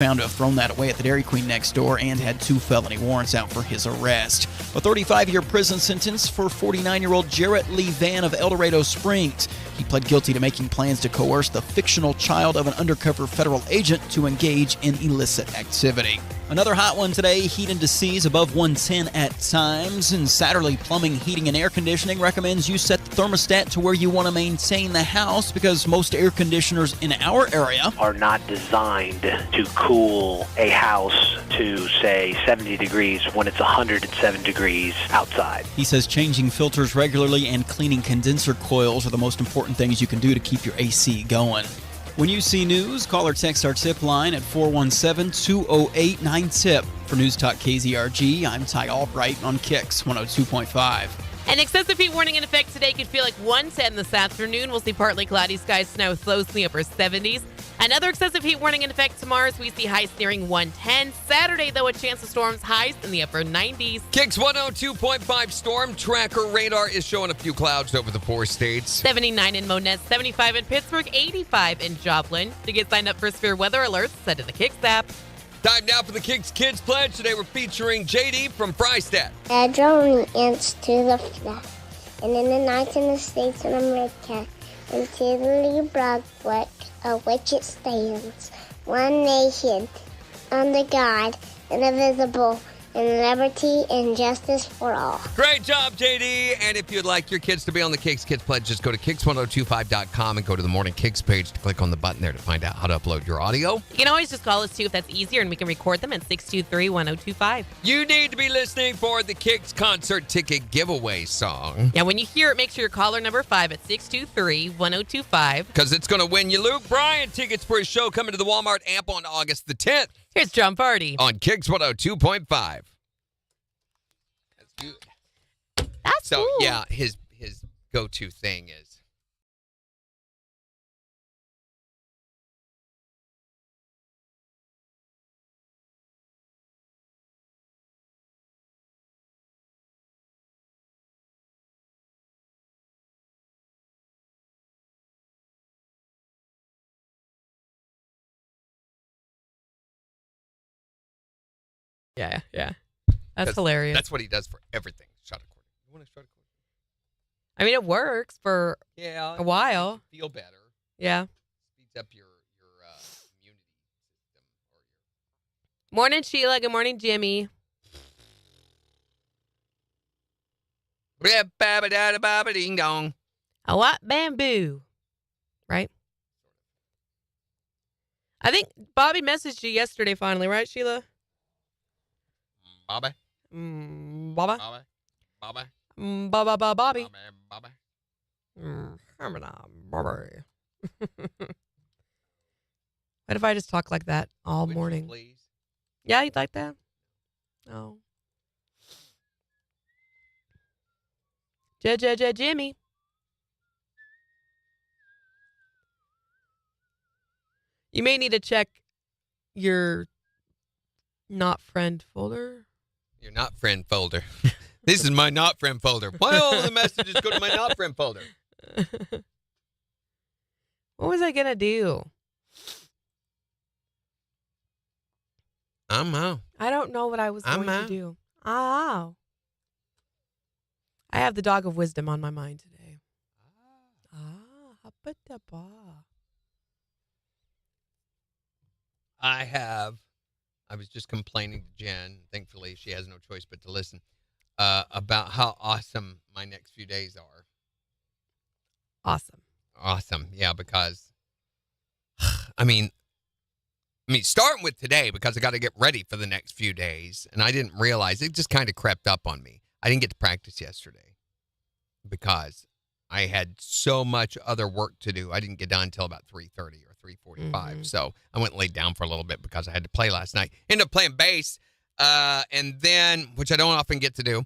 Found to have thrown that away at the Dairy Queen next door and had 2 felony warrants out for his arrest. A 35-year prison sentence for 49-year-old Jarrett Lee Van of El Dorado Springs. He pled guilty to making plans to coerce the fictional child of an undercover federal agent to engage in illicit activity. Another hot one today, heat indices above 110 at times. And Satterley Plumbing, Heating, and Air Conditioning recommends you set the thermostat to where you want to maintain the house because most air conditioners in our area are not designed to cool a house to, say, 70 degrees when it's 107 degrees outside. He says changing filters regularly and cleaning condenser coils are the most important things you can do to keep your AC going. When you see news, call or text our tip line at 417-208-9TIP. For News Talk KZRG, I'm Ty Albright on KIX 102.5. An excessive heat warning in effect today could feel like 110 this afternoon. We'll see partly cloudy skies, snow, lows in the upper 70s. Another excessive heat warning in effect tomorrow as we see highs nearing 110. Saturday, though, a chance of storms, highs in the upper 90s. KIX 102.5 storm tracker radar is showing a few clouds over the 4 states. 79 in Monett, 75 in Pittsburgh, 85 in Joplin. To get signed up for severe weather alerts, set to the KIX app. Time now for the KIX Kids Pledge. Today we're featuring JD from Freistadt. Add your ants to the flag, and in the nights in the States of America, until the Brunswick, of which it stands, one nation, under God, indivisible, in liberty and justice for all. Great job, JD. And if you'd like your kids to be on the KIX Kids Pledge, just go to KIX1025.com and go to the Morning KIX page to click on the button there to find out how to upload your audio. You can always just call us, too, if that's easier, and we can record them at 623-1025. You need to be listening for the KIX concert ticket giveaway song. Yeah, when you hear it, make sure you're caller number 5 at 623-1025. Because it's going to win you Luke Bryan tickets for his show coming to the Walmart Amp on August the 10th. Here's John Party. On KIX 102.5. That's good. That's so, cool. yeah, his go-to thing is. Yeah. That's hilarious. That's what he does for everything. Shot a quarter. You want to shot a quarter? I mean, it works for a while. Feel better. Yeah. Speeds up your immunity system. Morning, Sheila. Good morning, Jimmy. Ding dong. A what? Bamboo. Right? I think Bobby messaged you yesterday finally, right, Sheila? Bobby. Baba? Bobby. Bobby. Bobby. Bobby. What if I just talk like that all Would morning? you please? Yeah, you'd like that? No. Jimmy. You may need to check your not friend folder. Your not friend folder. This is my not friend folder. Why all the messages go to my not friend folder? What was I going to do? I don't know. I don't know what I was going to do. I have the dog of wisdom on my mind today. I was just complaining to Jen. Thankfully, she has no choice but to listen about how awesome my next few days are. Awesome. Yeah, because, I mean, starting with today, because I got to get ready for the next few days, and I didn't realize, it just kind of crept up on me. I didn't get to practice yesterday because I had so much other work to do. I didn't get done until about 3:30 or 3:45. Mm-hmm. So I went and laid down for a little bit because I had to play last night. Ended up playing bass, and then, which I don't often get to do.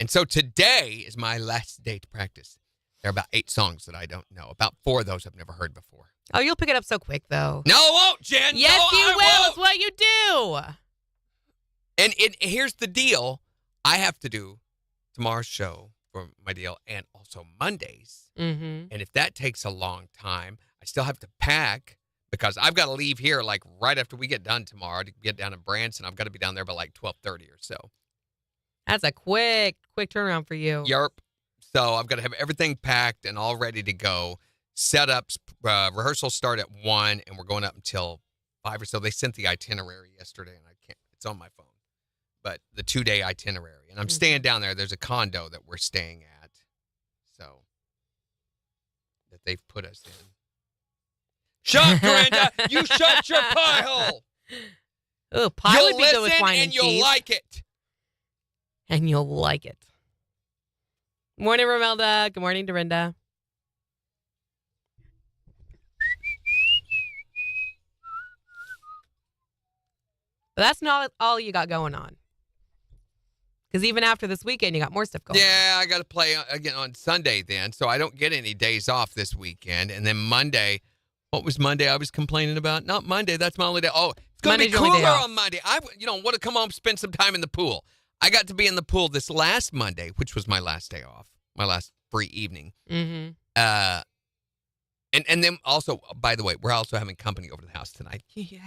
And so today is my last day to practice. There are about 8 songs that I don't know. About 4 of those I've never heard before. Oh, you'll pick it up so quick, though. No, I won't, Jen. Yes, no, you I will. Won't. It's what you do. And here's the deal. I have to do tomorrow's show for my deal and also Mondays. Mm-hmm. And if that takes a long time, I still have to pack because I've got to leave here like right after we get done tomorrow to get down to Branson. I've got to be down there by like 12:30 or so. That's a quick turnaround for you. Yerp. So I've got to have everything packed and all ready to go. Setups, rehearsals start at 1, and we're going up until 5 or so. They sent the itinerary yesterday, and it's on my phone. But the 2-day itinerary. And I'm staying down there. There's a condo that we're staying at. So, that they've put us in. Shut, Brenda! You shut your pie hole! Oh, pie would be good with wine and cheese. And you'll like it. And you'll like it. Morning, Romelda. Good morning, Dorinda. But that's not all you got going on. Because even after this weekend, you got more stuff going on. Yeah, I got to play again on Sunday then, so I don't get any days off this weekend. And then Monday, what was Monday I was complaining about? Not Monday, that's my only day. Oh, it's going to be cooler on Monday. I want to come home, spend some time in the pool. I got to be in the pool this last Monday, which was my last day off, my last free evening. Mm-hmm. And then also, by the way, we're also having company over the house tonight. Yeah.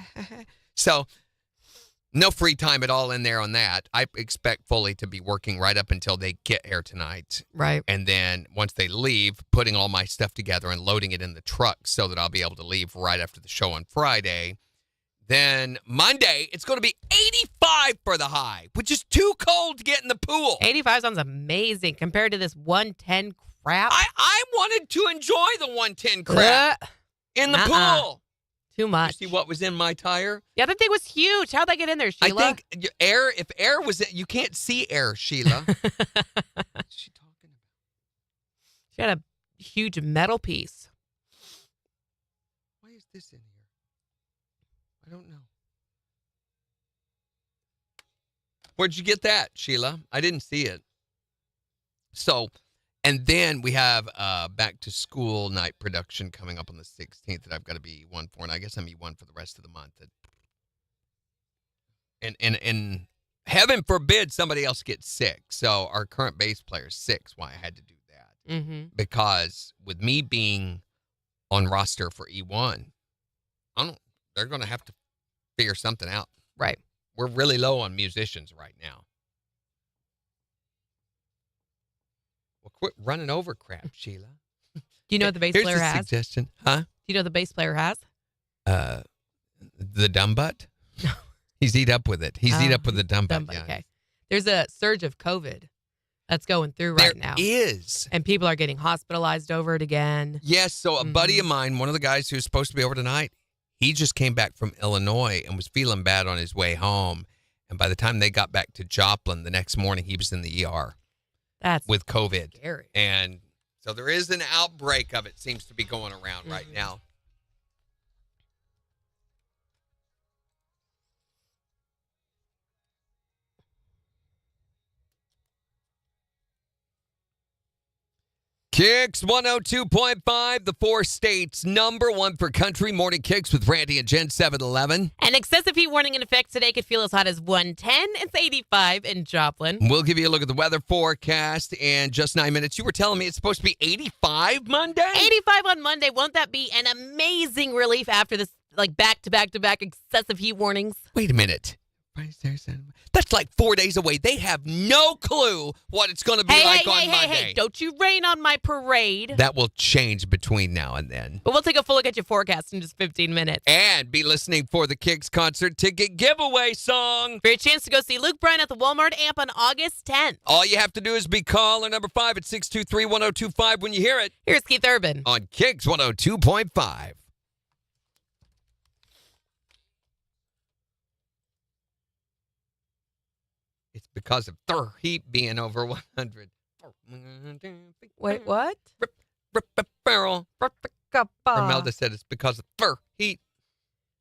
So, no free time at all in there on that. I expect fully to be working right up until they get here tonight. Right. And then once they leave, putting all my stuff together and loading it in the truck so that I'll be able to leave right after the show on Friday. Then Monday, it's going to be 85 for the high, which is too cold to get in the pool. 85 sounds amazing compared to this 110 crap. I wanted to enjoy the 110 crap in the pool. Too much. You see what was in my tire? Yeah, that thing was huge. How'd that get in there, Sheila? I think if air was in, you can't see air, Sheila. What's she talking about? She had a huge metal piece. Why is this in here? I don't know. Where'd you get that, Sheila? I didn't see it. So, and then we have back to school night production coming up on the 16th that I've got to be one for, and I guess I'm E1 for the rest of the month. And heaven forbid somebody else gets sick. So our current bass player is sick. Why I had to do that. Mm-hmm. Because with me being on roster for E1, they're going to have to figure something out. Right. We're really low on musicians right now. Well, quit running over crap, Sheila. Do you know what the bass player has? Here's a suggestion. Huh? Do you know what the bass player has? The dumb butt? He's eat up with it. He's eat up with the dumb butt. Yeah. Okay. There's a surge of COVID that's going through right now. There is. And people are getting hospitalized over it again. Yes. So a buddy of mine, one of the guys who's supposed to be over tonight, he just came back from Illinois and was feeling bad on his way home. And by the time they got back to Joplin the next morning, he was in the ER. That's with COVID. Scary. And so there is an outbreak of it seems to be going around right now. KIX 102.5, the 4 states #1 for country. Morning KIX with Randy and Jen, 7-Eleven. An excessive heat warning in effect today could feel as hot as 110. It's 85 in Joplin. We'll give you a look at the weather forecast in just 9 minutes. You were telling me it's supposed to be 85 Monday? 85 on Monday. Won't that be an amazing relief after this, like, back-to-back-to-back excessive heat warnings? Wait a minute. That's like 4 days away. They have no clue what it's going to be on Monday. Hey, don't you rain on my parade. That will change between now and then. But we'll take a full look at your forecast in just 15 minutes. And be listening for the KIX concert ticket giveaway song. For your chance to go see Luke Bryan at the Walmart Amp on August 10th. All you have to do is be caller number 5 at 623-1025 when you hear it. Here's Keith Urban. On KIX 102.5. It's because of the heat being over 100. Wait, what? Barrel. Romelda said it's because of the heat.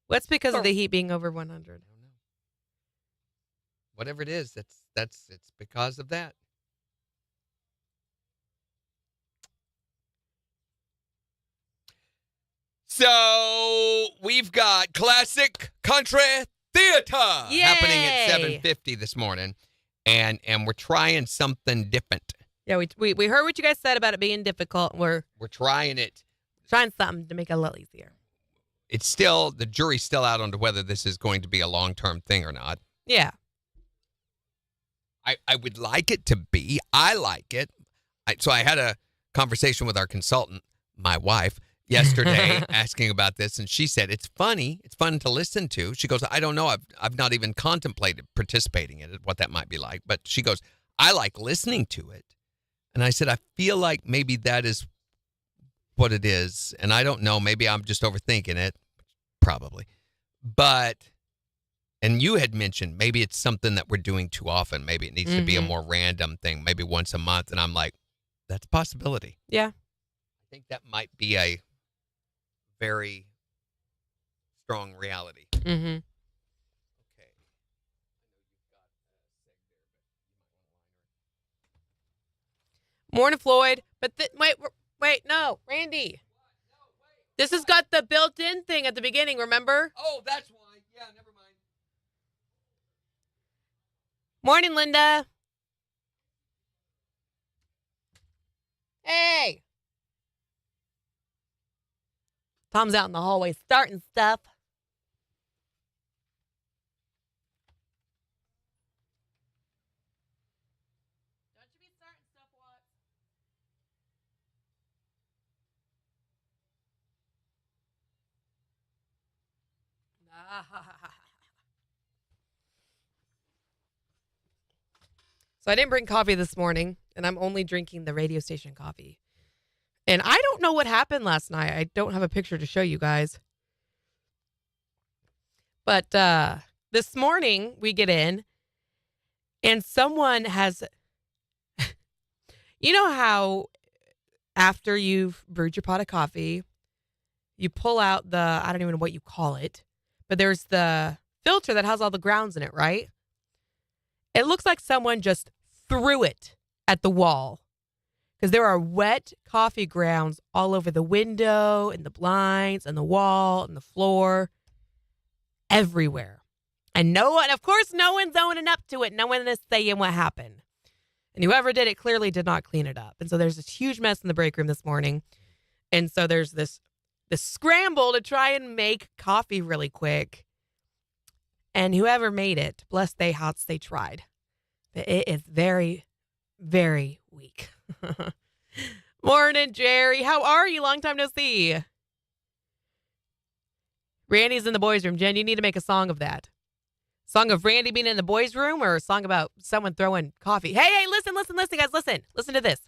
What's because of the heat being over 100? I don't know. Whatever it is, it's because of that. So we've got classic country theater happening at 7:50 this morning. And we're trying something different. Yeah, we heard what you guys said about it being difficult. We're trying it. Trying something to make it a little easier. it's still, the jury's still out on whether this is going to be a long-term thing or not. Yeah. I would like it to be. I like it. So I had a conversation with our consultant, my wife, yesterday asking about this, and she said, it's funny. It's fun to listen to. She goes, I don't know. I've not even contemplated participating in it, what that might be like. But she goes, I like listening to it. And I said, I feel like maybe that is what it is. And I don't know. Maybe I'm just overthinking it. Probably. But... And you had mentioned maybe it's something that we're doing too often. Maybe it needs to be a more random thing, maybe once a month. And I'm like, that's a possibility. Yeah. I think that might be a very strong reality. Mm-hmm. Okay. Morning, Floyd. But wait, no, Randy. This has got the built-in thing at the beginning, remember? Oh, that's why. Yeah, never mind. Morning, Linda. Hey. Tom's out in the hallway starting stuff. Don't you be starting stuff, Watts. So I didn't bring coffee this morning, and I'm only drinking the radio station coffee. And I don't know what happened last night. I don't have a picture to show you guys. But this morning we get in, and someone has, you know how after you've brewed your pot of coffee, you pull out the, I don't even know what you call it, but there's the filter that has all the grounds in it, right? It looks like someone just threw it at the wall because there are wet coffee grounds all over the window and the blinds and the wall and the floor, everywhere. And no one, of course, no one's owning up to it. No one is saying what happened. And whoever did it clearly did not clean it up. And so there's this huge mess in the break room this morning. And so there's this scramble to try and make coffee really quick. And whoever made it, bless they hearts, they tried. It is very, very weak. Morning, Jerry. How are you? Long time no see. Randy's in the boys' room. Jen, you need to make a song of that. Song of Randy being in the boys' room or a song about someone throwing coffee? Hey, listen, guys, listen. Listen to this.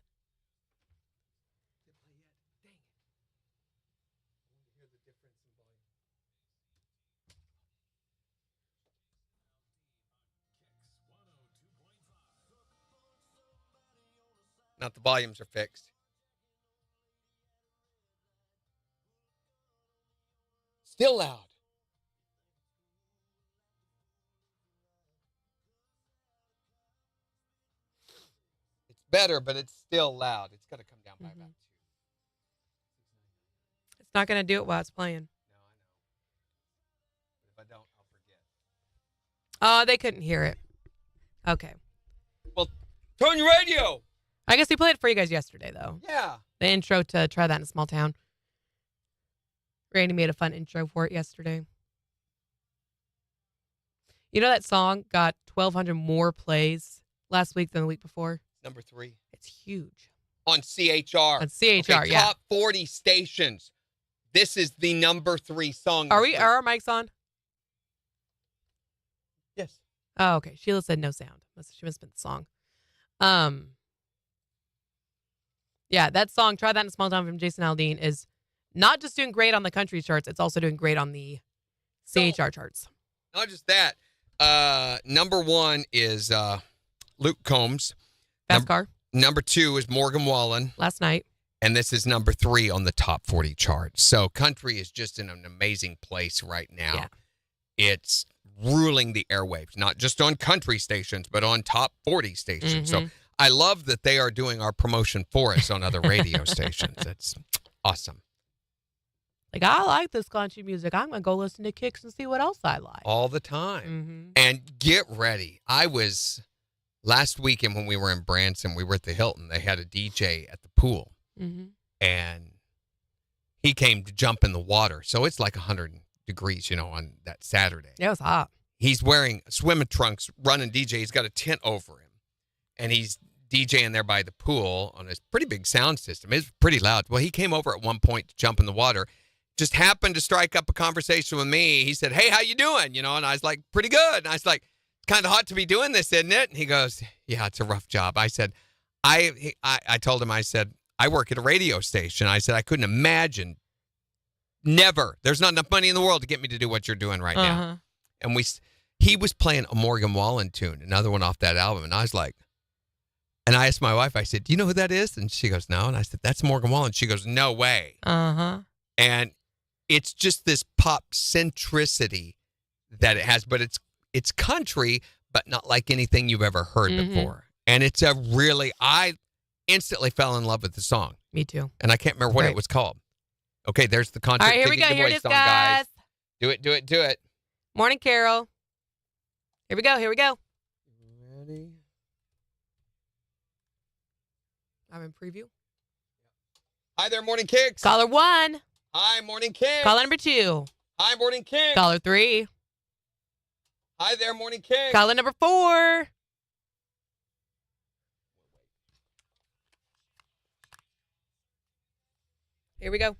Not the volumes are fixed. Still loud. It's better, but it's still loud. It's got to come down by about 2. It's not going to do it while it's playing. No, I know. But if I don't, I'll forget. Oh, they couldn't hear it. Okay. Well, turn your radio. I guess we played it for you guys yesterday, though. Yeah. The intro to Try That in a Small Town. Randy made a fun intro for it yesterday. You know that song got 1,200 more plays last week than the week before? Number 3. It's huge. On CHR. On CHR, okay, yeah. Top 40 stations. This is the number 3 song. Are our mics on? Yes. Oh, okay. Sheila said no sound. She must have been the song. Yeah, that song, Try That in a Small Town from Jason Aldean, is not just doing great on the country charts, it's also doing great on the CHR charts. Not just that. Number 1 is Luke Combs. Fast Car. Number 2 is Morgan Wallen. Last night. And this is number 3 on the top 40 charts. So country is just in an amazing place right now. Yeah. It's ruling the airwaves, not just on country stations, but on top 40 stations. So I love that they are doing our promotion for us on other radio stations. That's awesome. Like, I like this country music. I'm going to go listen to KIX and see what else I like. All the time. And get ready. I was, last weekend when we were in Branson, we were at the Hilton. They had a DJ at the pool. And he came to jump in the water. So it's like 100 degrees, on that Saturday. It was hot. He's wearing swimming trunks, running DJ. He's got a tent over him, and he's DJing there by the pool on his pretty big sound system. It's pretty loud. Well, he came over at one point to jump in the water, just happened to strike up a conversation with me. He said, "Hey, how you doing?" And I was like, "Pretty good." And I was like, "It's kind of hot to be doing this, isn't it?" And he goes, "Yeah, it's a rough job." I said, I told him, I said, "I work at a radio station." I said, "I couldn't imagine, never. There's not enough money in the world to get me to do what you're doing right now." And he was playing a Morgan Wallen tune, another one off that album. And I was like, and I asked my wife, I said, "Do you know who that is?" And she goes, "No." And I said, "That's Morgan Wallen." She goes, "No way." And it's just this pop centricity that it has, but it's country, but not like anything you've ever heard before. And it's I instantly fell in love with the song. Me too. And I can't remember what it was called. Okay, there's the concert. All right, here we go. Here it is, song, guys. Do it, do it, do it. Morning, Carol. Here we go. Here we go. Ready? I'm in preview. Hi there, Morning Kicks. Caller 1. Hi, Morning Kicks. Caller number 2. Hi, Morning Kicks. Caller 3. Hi there, Morning Kicks. Caller number 4. Here we go.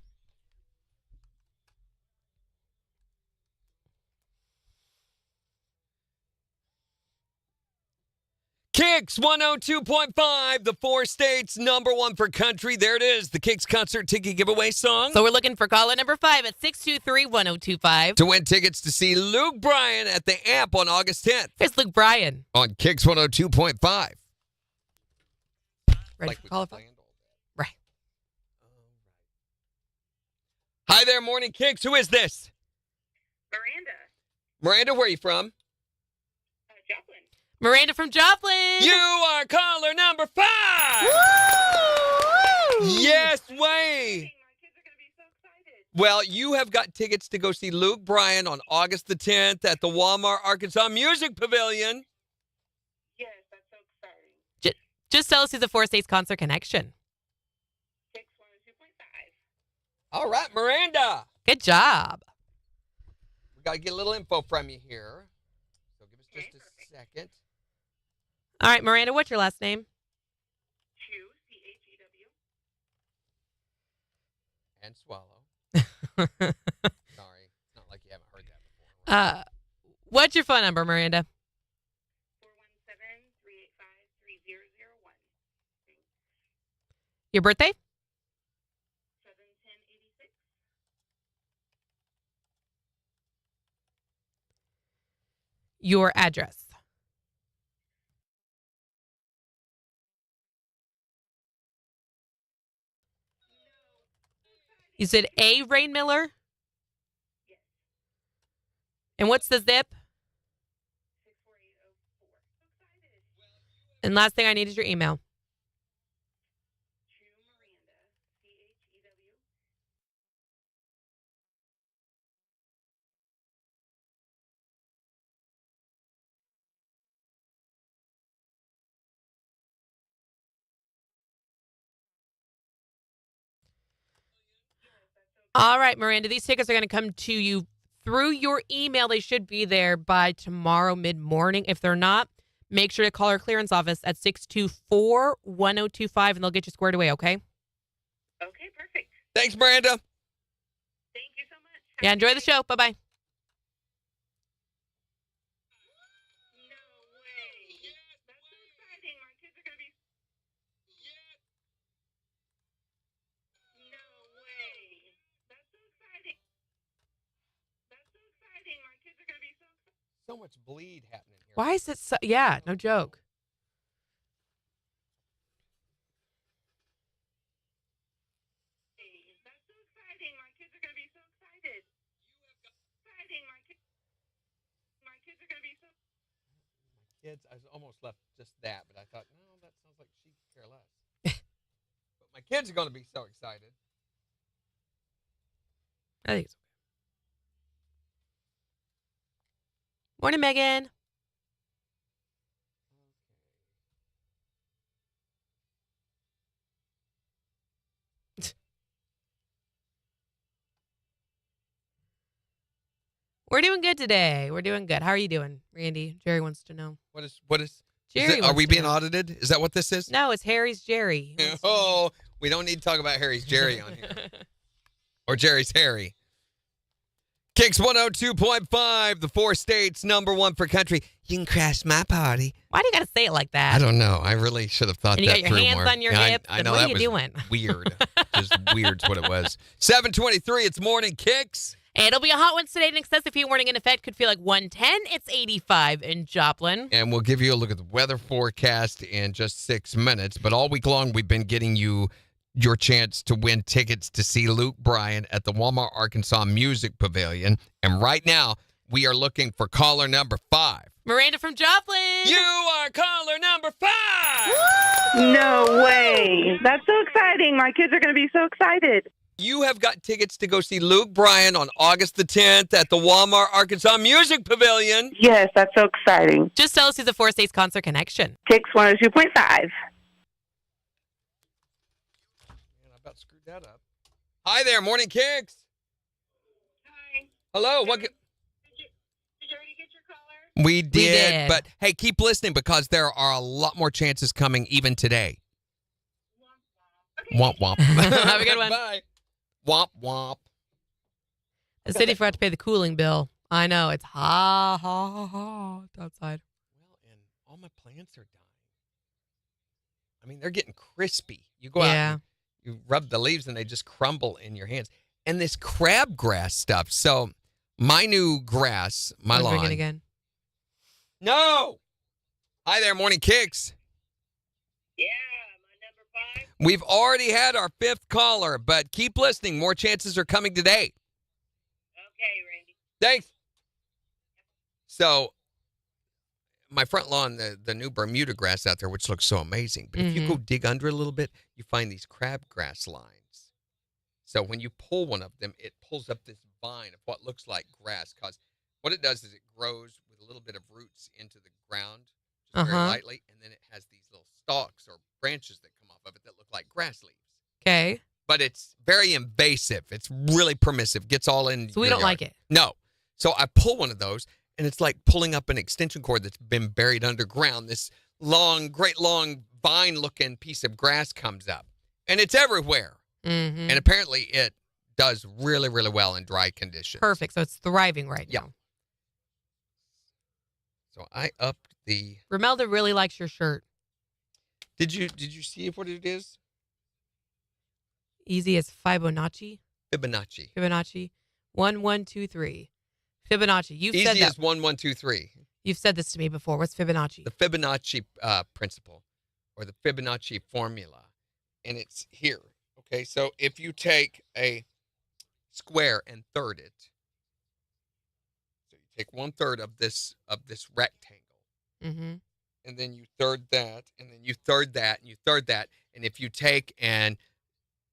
KIX 102.5, the 4 states #1 for country. There it is, the KIX concert ticket giveaway song. So we're looking for caller number 5 at 623-1025. To win tickets to see Luke Bryan at the Amp on August 10th. Here's Luke Bryan. On KIX 102.5. Ready for caller 5? Right. Hi there, Morning Kicks. Who is this? Miranda. Miranda, where are you from? Joplin. Miranda from Joplin. You are caller number 5. Woo! Yes, way. My kids are going to be so excited. Well, you have got tickets to go see Luke Bryan on August the 10th at the Walmart Arkansas Music Pavilion. Yes, that's so exciting. Just tell us who's the 4 states concert connection. KIX 102.5. All right, Miranda. Good job. We got to get a little info from you here. So give us just Okay, a second. All right, Miranda, what's your last name? Chew, C-H-E-W. And swallow. Sorry. It's not like you haven't heard that before. What's your phone number, Miranda? 417-385-3001. Your birthday? 7-10-86. Your address. You said A. Rain Miller? Yes. And what's the zip? 64804. So excited. And last thing I need is your email. Chew Miranda, C-H-E-W. All right, Miranda, these tickets are going to come to you through your email. They should be there by tomorrow mid-morning. If they're not, make sure to call our clearance office at 624-1025, and they'll get you squared away, okay? Okay, perfect. Thanks, Miranda. Thank you so much. Yeah, enjoy the show. Bye-bye. No way. That's so exciting. My kids are going to be... No way. That's so exciting. That's so exciting. My kids are going to be so excited. So much bleed happening here. Why is it so... Yeah, no joke. That's so exciting. My kids are going to be so excited. Exciting. My kids are going to be so... Kids, I almost left just that, but I thought, no, that sounds like she could care less. But my kids are going to be so excited. I think it's okay. Morning, Megan. We're doing good today. We're doing good. How are you doing, Randy? Jerry wants to know. What is Jerry are wants we to being know. audited? Is that what this is? No, it's Harry's Jerry. He wants to know. Oh, we don't need to talk about Harry's Jerry on here. Or Jerry's Harry. KIX 102.5, the 4 states, #1 for country. You can crash my party. Why do you got to say it like that? I don't know. I really should have thought And you that got your through hands more. on your Yeah, hips. I and know what that are you doing? was weird. Just weird's what it was. 7:23. It's morning KIX. It'll be a hot one today. An excessive heat warning in effect. Could feel like 110. It's 85 in Joplin. And we'll give you a look at the weather forecast in just 6 minutes. But all week long, we've been getting you your chance to win tickets to see Luke Bryan at the Walmart, Arkansas Music Pavilion. And right now, we are looking for caller number 5. Miranda from Joplin. You are caller number 5. No way. That's so exciting. My kids are going to be so excited. You have got tickets to go see Luke Bryan on August the 10th at the Walmart, Arkansas Music Pavilion. Yes, that's so exciting. Just tell us who's the 4 states concert connection. KIX 102.5. Man, I about screwed that up. Hi there, morning KIX. Hi. Hello. What? Did you already get your caller? We did, did. but hey, keep listening because there are a lot more chances coming even today. Womp womp. Have a good one. Bye. Womp womp. The city forgot to pay the cooling bill. I know. It's hot outside. Well, and all my plants are dying. I mean, they're getting crispy. You go out and you rub the leaves and they just crumble in your hands. And this crabgrass stuff. So my new grass, my Wanna lawn. drink it again. No. Hi there, morning KIX. Yeah, my number 5. We've already had our 5th caller, but keep listening. More chances are coming today. Okay, Randy. Thanks. So, my front lawn, the new Bermuda grass out there, which looks so amazing. But if you go dig under a little bit, you find these crabgrass lines. So when you pull one of them, it pulls up this vine of what looks like grass. Because what it does is it grows with a little bit of roots into the ground, just very lightly, and then it has these little stalks or branches that come off of it that look like grass leaves. Okay. But it's very invasive. It's really permissive. Gets all in. So we your don't yard. like it. No. So I pull one of those, and it's like pulling up an extension cord that's been buried underground. This long, great long vine-looking piece of grass comes up, and it's everywhere. Mm-hmm. And apparently it does really, really well in dry conditions. Perfect. So it's thriving right Yeah. now. So I upped the. Romelda really likes your shirt. Did you see what it is? Easy as Fibonacci. Fibonacci. Fibonacci. 1, 1, 2, 3. Fibonacci. You've said Easy that. as 1, 1, 2, 3. You've said this to me before. What's Fibonacci? The Fibonacci principle, or the Fibonacci formula, and it's here. Okay, so if you take a square and third it, so you take 1/3 of this rectangle, Mm-hmm. and then you third that, and then you third that, and you third that, and if you take and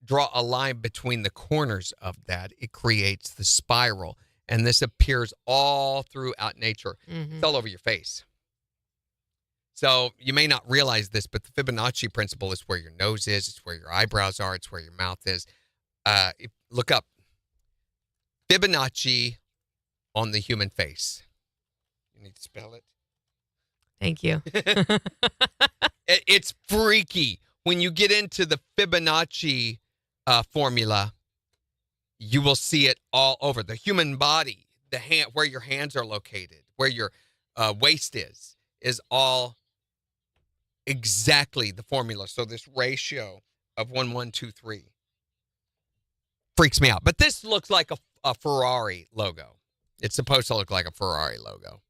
draw a line between the corners of that, it creates the spiral, and this appears all throughout nature. Mm-hmm. It's all over your face. So you may not realize this, but the Fibonacci principle is where your nose is, it's where your eyebrows are, it's where your mouth is. Look up Fibonacci on the human face. You need to spell it. Thank you. It's freaky. When you get into the Fibonacci formula, you will see it all over. The human body, the hand, where your hands are located, where your waist is all exactly the formula. So this ratio of 1, 1, 2, 3 freaks me out. But this looks like a Ferrari logo. It's supposed to look like a Ferrari logo.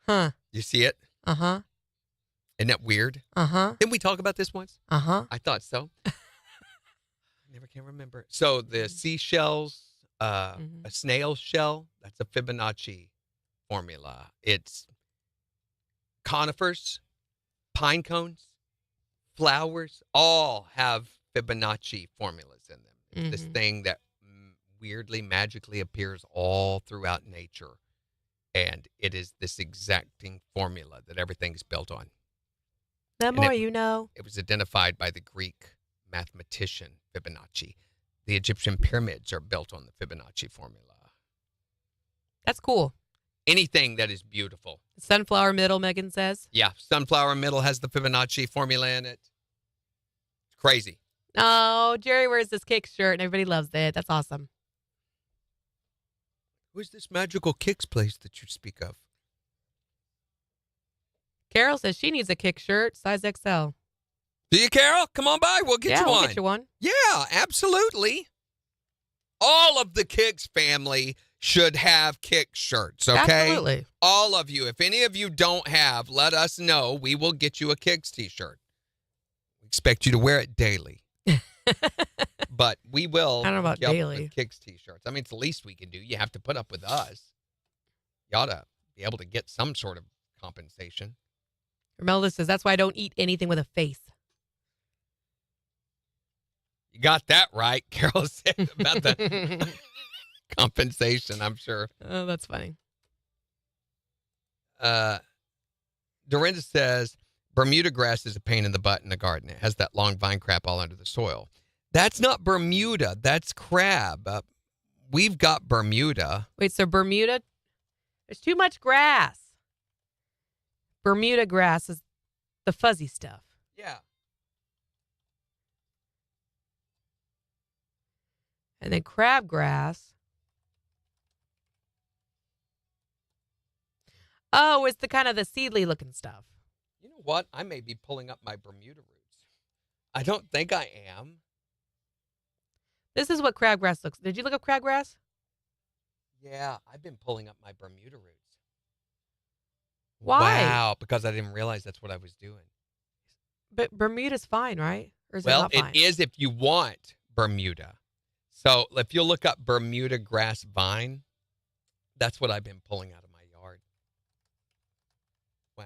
Huh. You see it? Uh-huh. Isn't that weird? Uh-huh. Didn't we talk about this once? Uh-huh. I thought so. I never can remember. So the seashells, a snail shell, that's a Fibonacci formula. It's conifers, pine cones, flowers, all have Fibonacci formulas in them. It's this thing that weirdly, magically appears all throughout nature. And it is this exacting formula that everything's built on. The more you know. It was identified by the Greek mathematician Fibonacci. the Egyptian pyramids are built on the Fibonacci formula. That's cool. Anything that is beautiful. Sunflower middle, Megan says. Yeah, sunflower middle has the Fibonacci formula in it. It's crazy. Oh, Jerry wears this KIX shirt and everybody loves it. That's awesome. Who's this magical KIX place that you speak of? Carol says she needs a KIX shirt, size XL. Do you, Carol? Come on by. We'll get you we'll one. get you one. Yeah, absolutely. All of the KIX family should have KIX shirts, okay? Absolutely. All of you. If any of you don't have, let us know. We will get you a KIX t-shirt. We expect you to wear it daily. But we will. I don't know about get daily. with KIX t-shirts. I mean, it's the least we can do. You have to put up with us. You ought to be able to get some sort of compensation. Melda says, that's why I don't eat anything with a face. You got that right, Carol said about the compensation, I'm sure. Oh, that's funny. Dorinda says, Bermuda grass is a pain in the butt in the garden. It has that long vine crap all under the soil. That's not Bermuda. That's crab. We've got Bermuda. Wait, so Bermuda, there's too much grass. Bermuda grass is the fuzzy stuff. Yeah. And then crabgrass. Oh, it's the kind of the seedly looking stuff. You know what? I may be pulling up my Bermuda roots. I don't think I am. This is what crabgrass looks. Did you look up crabgrass? Yeah, I've been pulling up my Bermuda roots. Why? Wow, because I didn't realize that's what I was doing. But Bermuda's fine, right? Or is Well, it not fine? it is if you want Bermuda. So if you look up Bermuda grass vine, that's what I've been pulling out of my yard. Wow.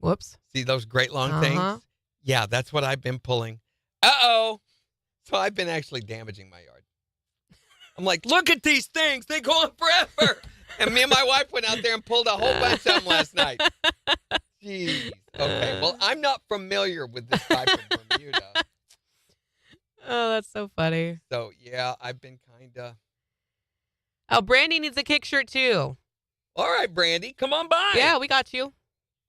Whoops. See those great long Uh-huh. things? Yeah, that's what I've been pulling. Uh-oh. So I've been actually damaging my yard. I'm like, look at these things. They go on forever. And me and my wife went out there and pulled a whole bunch of them last night. Jeez. Okay. Well, I'm not familiar with this type of Bermuda. Oh, that's so funny. So, yeah, I've been kind of. Oh, Brandy needs a KIX shirt too. All right, Brandy, come on by. Yeah, we got you.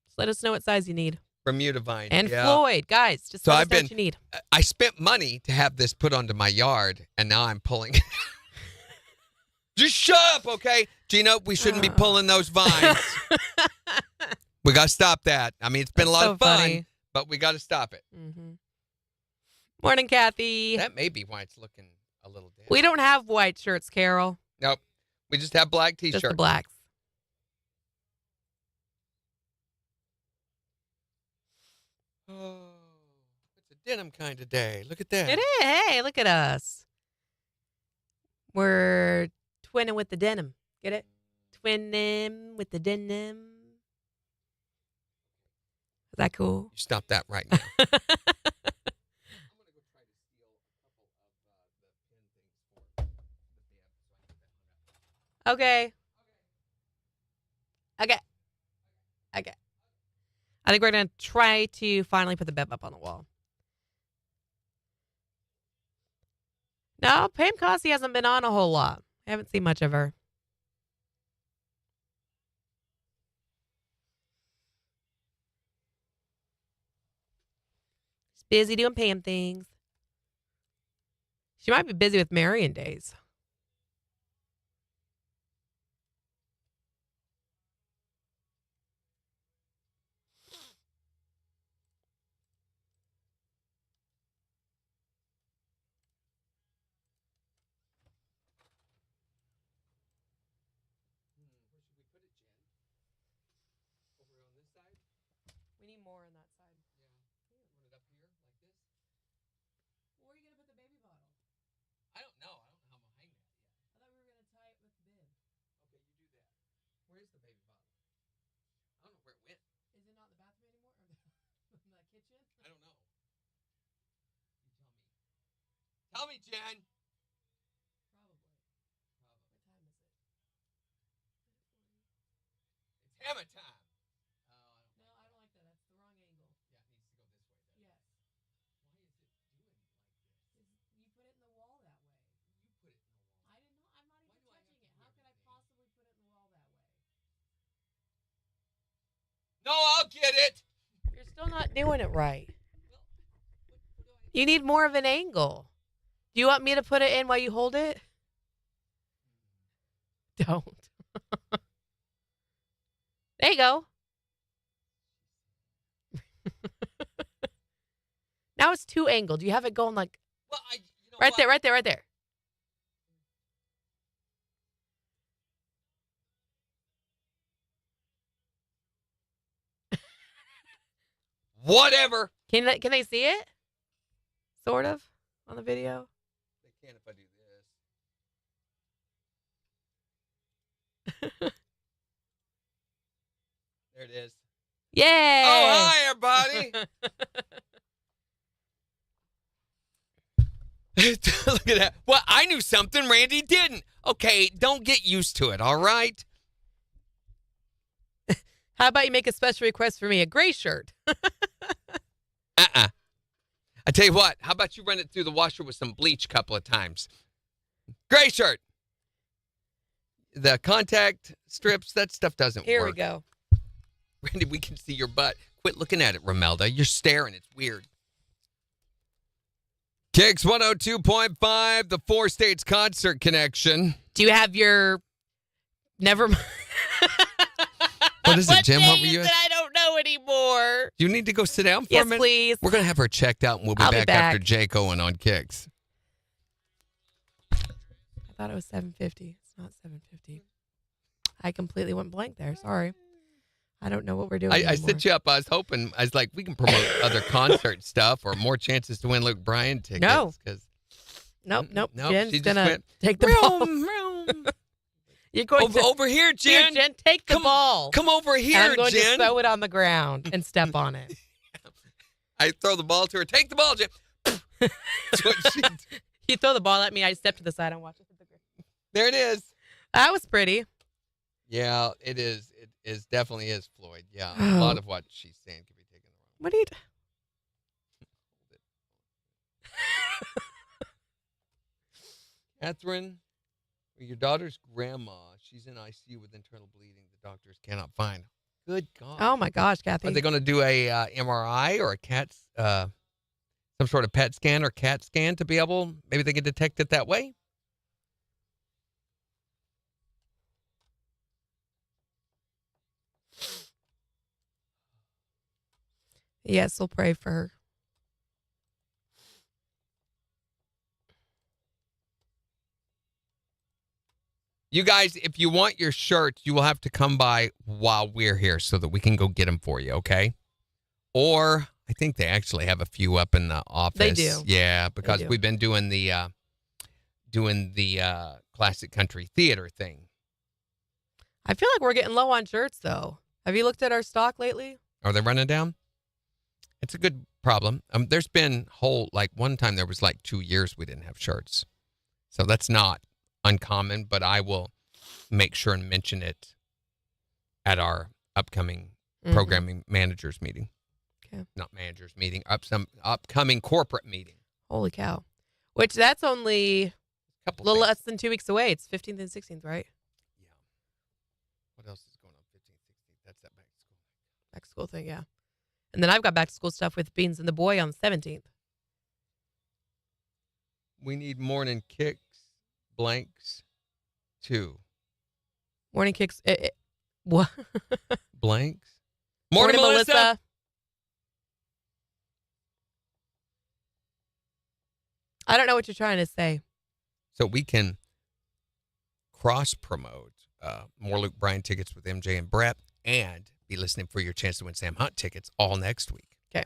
Just let us know what size you need. Bermuda vine. And yeah. Floyd, guys, just So let us I've know been- what you need. I spent money to have this put onto my yard, and now I'm pulling. Just shut up, okay? Gina, we shouldn't be pulling those vines. We got to stop that. I mean, it's been a lot so of fun, funny. but we got to stop it. Mm-hmm. Morning, Kathy. That may be why it's looking a little dead. We don't have white shirts, Carol. Nope. We just have black Just T-shirts. the blacks. Oh, it's a denim kind of day. Look at that. It is. Hey, look at us. We're twinning with the denim. Get it? Twinning with the denim. Is that cool? You stop that right now. Okay. Okay. Okay. I think we're going to try to finally put the bed up on the wall. No, Pam Cossie hasn't been on a whole lot. I haven't seen much of her. She's busy doing Pam things. She might be busy with Marion days. We need more on that side. Where are you going to put the baby bottle? I don't know. I don't know how I'm going to hang that yet. I thought we were going to tie it with the bib. Okay, you do that. Where is the baby bottle? I don't know where it went. Is it not in the bathroom anymore? Or in the kitchen? I don't know. You tell me. Tell me, Jen. Probably. What time is it? It's hammer time. Oh, I don't No, I don't like that. That's the wrong angle. Yeah, it needs to go this way then. Yes. Why is it doing not doing it right. You need more of an angle. Do you want me to put it in while you hold it? Don't. There you go. Now it's too angled. You have it going like right there, right there, right there. Whatever. Can they see it? Sort of on the video. They can if I do this. There it is. Yay! Oh, hi, everybody. Look at that. Well, I knew something Randy didn't. Okay, don't get used to it, all right? How about you make a special request for me? A gray shirt. I tell you what, how about you run it through the washer with some bleach a couple of times? Gray shirt. The contact strips, that stuff doesn't Here work. we go. Randy, we can see your butt. Quit looking at it, Romelda. You're staring. It's weird. KIX 102.5, the Four States Concert Connection. Do you have your... Never mind. What is it, Jim? What What were day you is at? it? I don't know anymore. You need to go sit down for Yes, a minute? please. We're going to have her checked out, and we'll be I'll be back after back. Jake Owen on KIX. I thought it was 7:50. It's not 7:50. I completely went blank there. Sorry. I don't know what we're doing I anymore. set you up. I was hoping, I was like, we can promote other concert stuff or more chances to win Luke Bryan tickets. No. 'Cause Nope. she Jen's just gonna went, take the ball. "Vroom." You're going to... over here, Here, Jen. Jen, take the ball. Come over And here, I'm going Jen. to throw it on the ground and step on it. I throw the ball to her. Take the ball, Jen. That's what she did. You throw the ball at me, I step to the side and watch it hit the ground. There it is. That was pretty. Yeah, it is. It is definitely is, Floyd. Yeah, a lot of what she's saying can be taken the wrong way. What are you... Catherine, your daughter's grandma, she's in ICU with internal bleeding. The doctors cannot find. Good God. Oh, my gosh, Kathy. Are they going to do a MRI or a some sort of PET scan or CAT scan to be able, maybe they can detect it that way? Yes, we'll pray for her. You guys, if you want your shirts, you will have to come by while we're here so that we can go get them for you, okay? Or I think they actually have a few up in the office. They do. Yeah, because do. we've been doing the classic country theater thing. I feel like we're getting low on shirts, though. Have you looked at our stock lately? Are they running down? It's a good problem. There's been one time there was like 2 years we didn't have shirts. So that's not uncommon, but I will make sure and mention it at our upcoming programming managers meeting. Okay. Not managers meeting, some upcoming corporate meeting. Holy cow. Which that's only a little things. less than 2 weeks away. It's 15th and 16th, right? Yeah. What else is going on 15th, 16th? That's that back to school. Back to school thing, yeah. And then I've got back to school stuff with Beans and the Boy on the 17th. We need morning kicks, blanks, 2. Morning kicks. What? Blanks. Morning, Melissa. I don't know what you're trying to say. So we can cross-promote more Luke Bryan tickets with MJ and Brett and be listening for your chance to win Sam Hunt tickets all next week. Okay.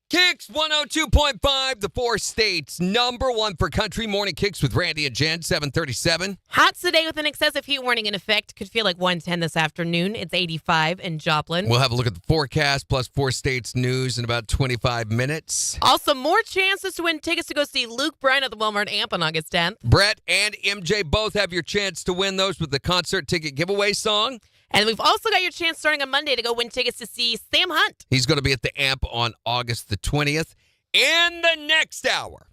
KIX 102.5, the Four States, #1 for country. Morning Kicks with Randy and Jen, 737. Hot today with an excessive heat warning in effect. Could feel like 110 this afternoon. It's 85 in Joplin. We'll have a look at the forecast plus Four States news in about 25 minutes. Also, more chances to win tickets to go see Luke Bryan at the Walmart Amp on August 10th. Brett and MJ both have your chance to win those with the concert ticket giveaway song. And we've also got your chance starting on Monday to go win tickets to see Sam Hunt. He's going to be at the Amp on August the 20th. In the next hour.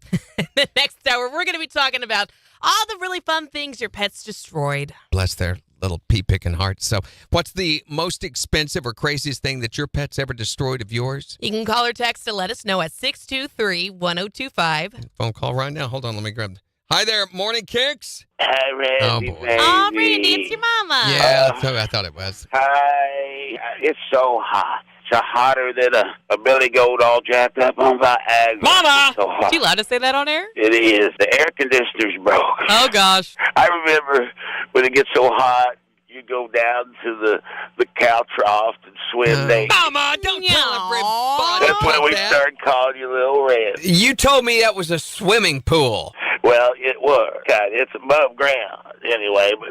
The next hour, we're going to be talking about all the really fun things your pets destroyed. Bless their little pea-picking hearts. So what's the most expensive or craziest thing that your pet's ever destroyed of yours? You can call or text to let us know at 623-1025. Phone call right now. Hold on, let me grab. Hi there, morning kicks. Hi, Randy, Oh, boy. baby. Oh, Randy, it's your mama. Yeah, that's what I thought it was. Hi. It's so hot. It's hotter than a billy goat all jacked up on Viagra. Mama! It's so hot. You allowed to say that on air? It is. The air conditioner's broke. Oh, gosh. I remember when it gets so hot, you go down to the cow trough and swim naked. Mama, don't tell everybody. That's when we that. started calling you Little Red. You told me that was a swimming pool. Well, it was. God, it's above ground anyway, but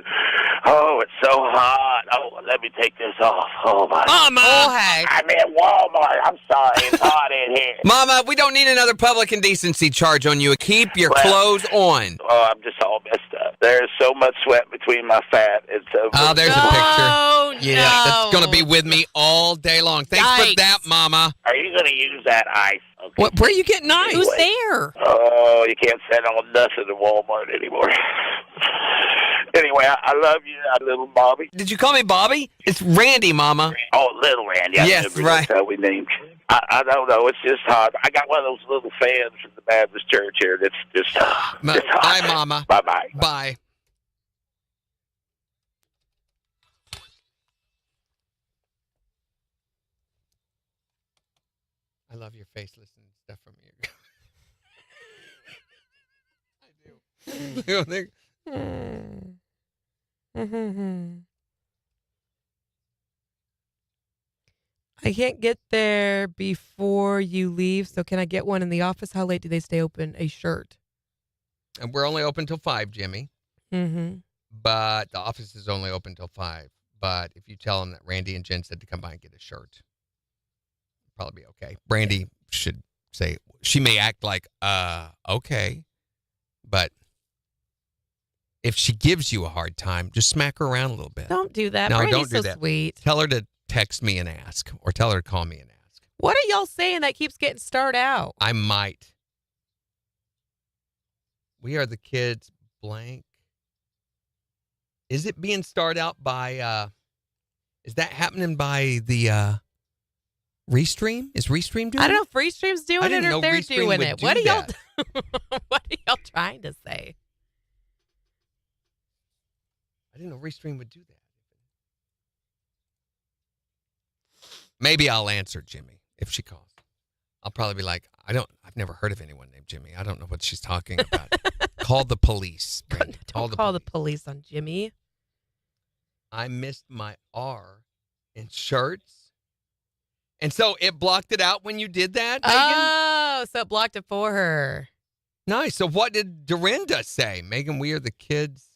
oh, it's so hot. Oh, let me take this off. Oh, my. Mama! Oh, hey. I'm in Walmart. I'm sorry. It's hot in here. Mama, we don't need another public indecency charge on you. Keep your clothes on. Oh, I'm just all messed up. There's so much sweat between my fat. It's so Oh, there's a picture. Oh, Yeah, no. that's going to be with me all day long. Thanks for Yikes. that, Mama. Are you going to use that ice? Okay. Where are you getting ice? Who's there? Oh, you can't send on nothing to Walmart anymore. Anyway, I love you, little Bobby. Did you call me Bobby? It's Randy, Mama. Oh, little Randy. I Yes, remember right. That's how we named you. I don't know. It's just hot. I got one of those little fans from the Baptist church here. That's just hot. Bye, Mama. Bye-bye. Bye. I love your face listening to stuff from you. I do. I can't get there before you leave, so can I get one in the office? How late do they stay open? A shirt. And we're only open till 5, Jimmy. Mm-hmm. But the office is only open till 5. But if you tell them that Randy and Jen said to come by and get a shirt, probably be okay. Brandy should say, she may act like, okay. But if she gives you a hard time, just smack her around a little bit. Don't do that. No, Brandy's don't do so that. sweet. Tell her to text me and ask, or tell her to call me and ask. What are y'all saying that keeps getting starred out? I might. We are the kids blank. Is it being starred out by, is that happening by the Restream? Is Restream doing I don't know it? if Freestream's doing I it didn't or know if they're Restream doing would it. do What are y'all that. what are y'all trying to say? I didn't know Restream would do that. Maybe I'll answer Jimmy if she calls. I'll probably be like, I've never heard of anyone named Jimmy. I don't know what she's talking about. Call the police. Brandy. Don't call the police on Jimmy. I missed my R in shirts. And so it blocked it out when you did that, Megan? Oh, so it blocked it for her. Nice. So what did Dorinda say? Megan, we are the kids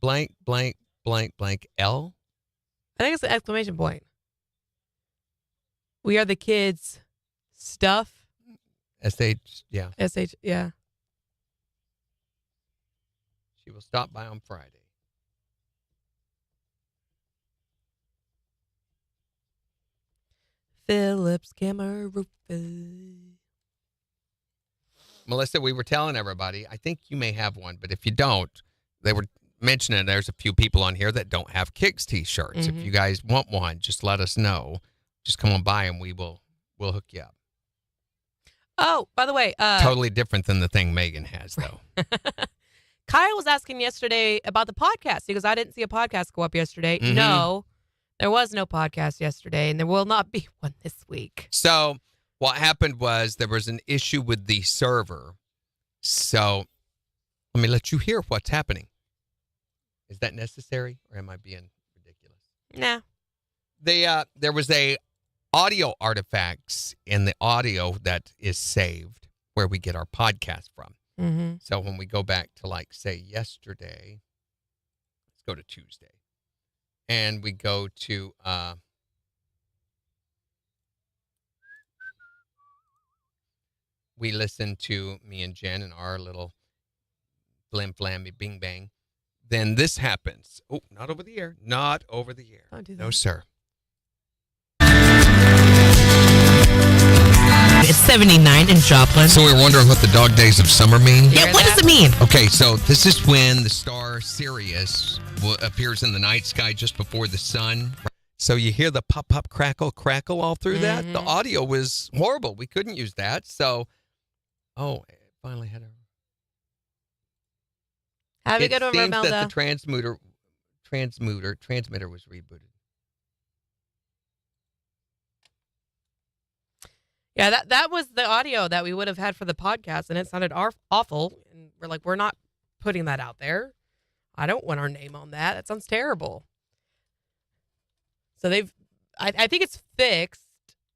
blank, blank, blank, blank, L? I think it's an exclamation point. We are the kids stuff. SH, yeah. SH, yeah. She will stop by on Friday. Phillips camera roof. Melissa, we were telling everybody, I think you may have one, but if you don't, they were mentioning there's a few people on here that don't have KIX t-shirts. Mm-hmm. If you guys want one, just let us know. Just come on by and we'll hook you up. Oh, by the way, Totally different than the thing Megan has, though. Kyle was asking yesterday about the podcast because I didn't see a podcast go up yesterday. Mhm. No, there was no podcast yesterday, and there will not be one this week. So what happened was there was an issue with the server. So let me let you hear what's happening. Is that necessary, or am I being ridiculous? Nah. There was a audio artifacts in the audio that is saved where we get our podcast from. Mm-hmm. So when we go back to, like, say, yesterday, let's go to Tuesday, and we go to we listen to me and Jen and our little blim flammy bing bang. Then this happens. Oh, not over the air. Not over the air. Don't do that. No, sir. It's 79 in Joplin. So we were wondering what the dog days of summer mean? Yeah, what does it mean? Okay, so this is when the star Sirius appears in the night sky just before the sun. So you hear the pop, pop, crackle, crackle all through that. The audio was horrible. We couldn't use that. So, it finally had a... Have a good one, It seems Romelda. that the transmitter was rebooted. Yeah, that was the audio that we would have had for the podcast, and it sounded awful. And we're like, we're not putting that out there. I don't want our name on that. That sounds terrible. So I think it's fixed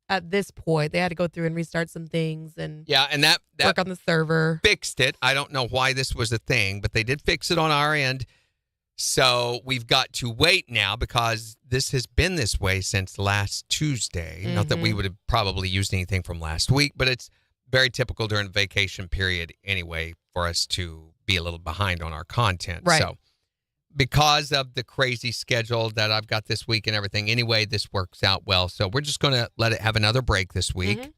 at this point. They had to go through and restart some things and And that work on the server. Fixed it. I don't know why this was a thing, but they did fix it on our end. So we've got to wait now because this has been this way since last Tuesday. Not that we would have probably used anything from last week, but it's very typical during the vacation period anyway for us to be a little behind on our content. Right. So because of the crazy schedule that I've got this week and everything, anyway, this works out well. So we're just going to let it have another break this week.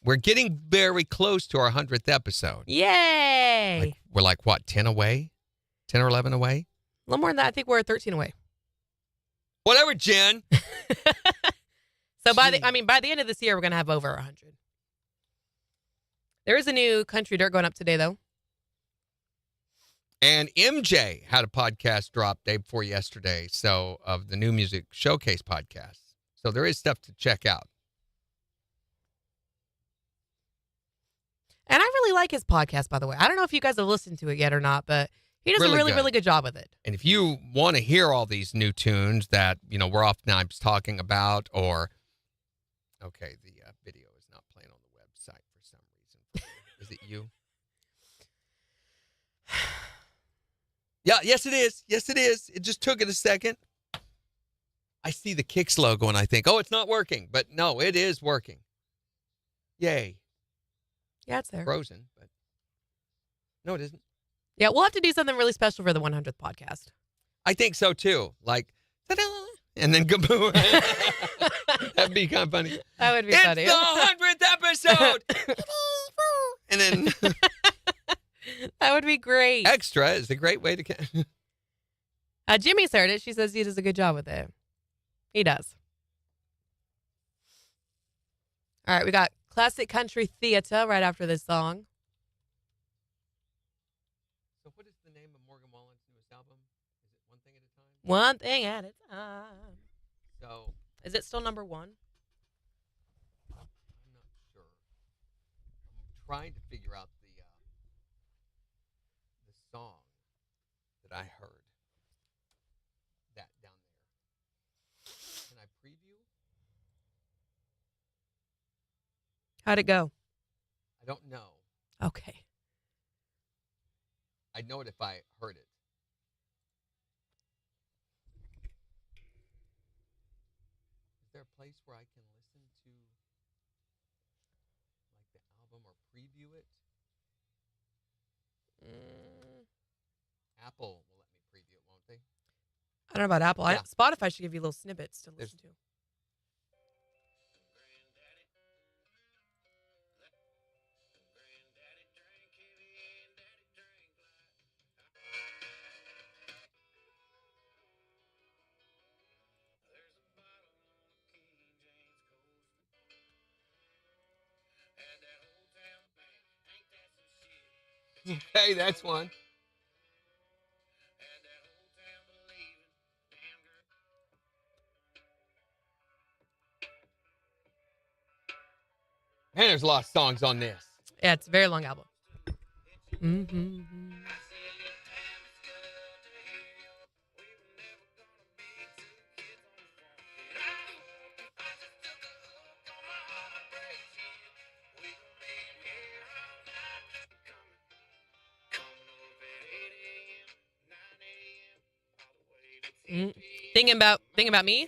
We're getting very close to our 100th episode. Yay! We're like, what, 10 away? 10 or 11 away? A little more than that. I think we're 13 away. Whatever, Jen. So by the end of this year, we're going to have over 100. There is a new country dirt going up today, though. And MJ had a podcast drop day before yesterday, so of the New Music Showcase podcast. So there is stuff to check out. And I really like his podcast, by the way. I don't know if you guys have listened to it yet or not, but he does a really good job with it. And if you want to hear all these new tunes that, we're oftentimes talking about, or, okay, the video is not playing on the website for some reason. Is it you? Yeah, yes, it is. Yes, it is. It just took it a second. I see the KIX logo and I think, it's not working. But no, it is working. Yay. Yeah, it's there. Frozen, but no, it isn't. Yeah, we'll have to do something really special for the 100th podcast. I think so, too. Like, ta-da, and then kaboom. That'd be kind of funny. That would be funny. It's the 100th episode. And then... That would be great. Extra is a great way to... Jimmy's heard it. She says he does a good job with it. He does. All right, we got Classic Country Theater right after this song. So what is the name of Morgan Wallen's newest album? Is it One Thing at a Time? One Thing at a Time. So... Is it still number one? I'm not sure. I'm trying to figure out the song that I heard. That down there. Can I preview? How'd it go? I don't know. Okay. I'd know it if I heard it. Is there a place where I can listen to like the album or preview it? Apple will let me preview it, won't they? I don't know about Apple. Yeah. Spotify should give you little snippets to listen to. Okay, that's one. Man, there's a lot of songs on this. Yeah, it's a very long album. Mm-hmm. Thinking about me?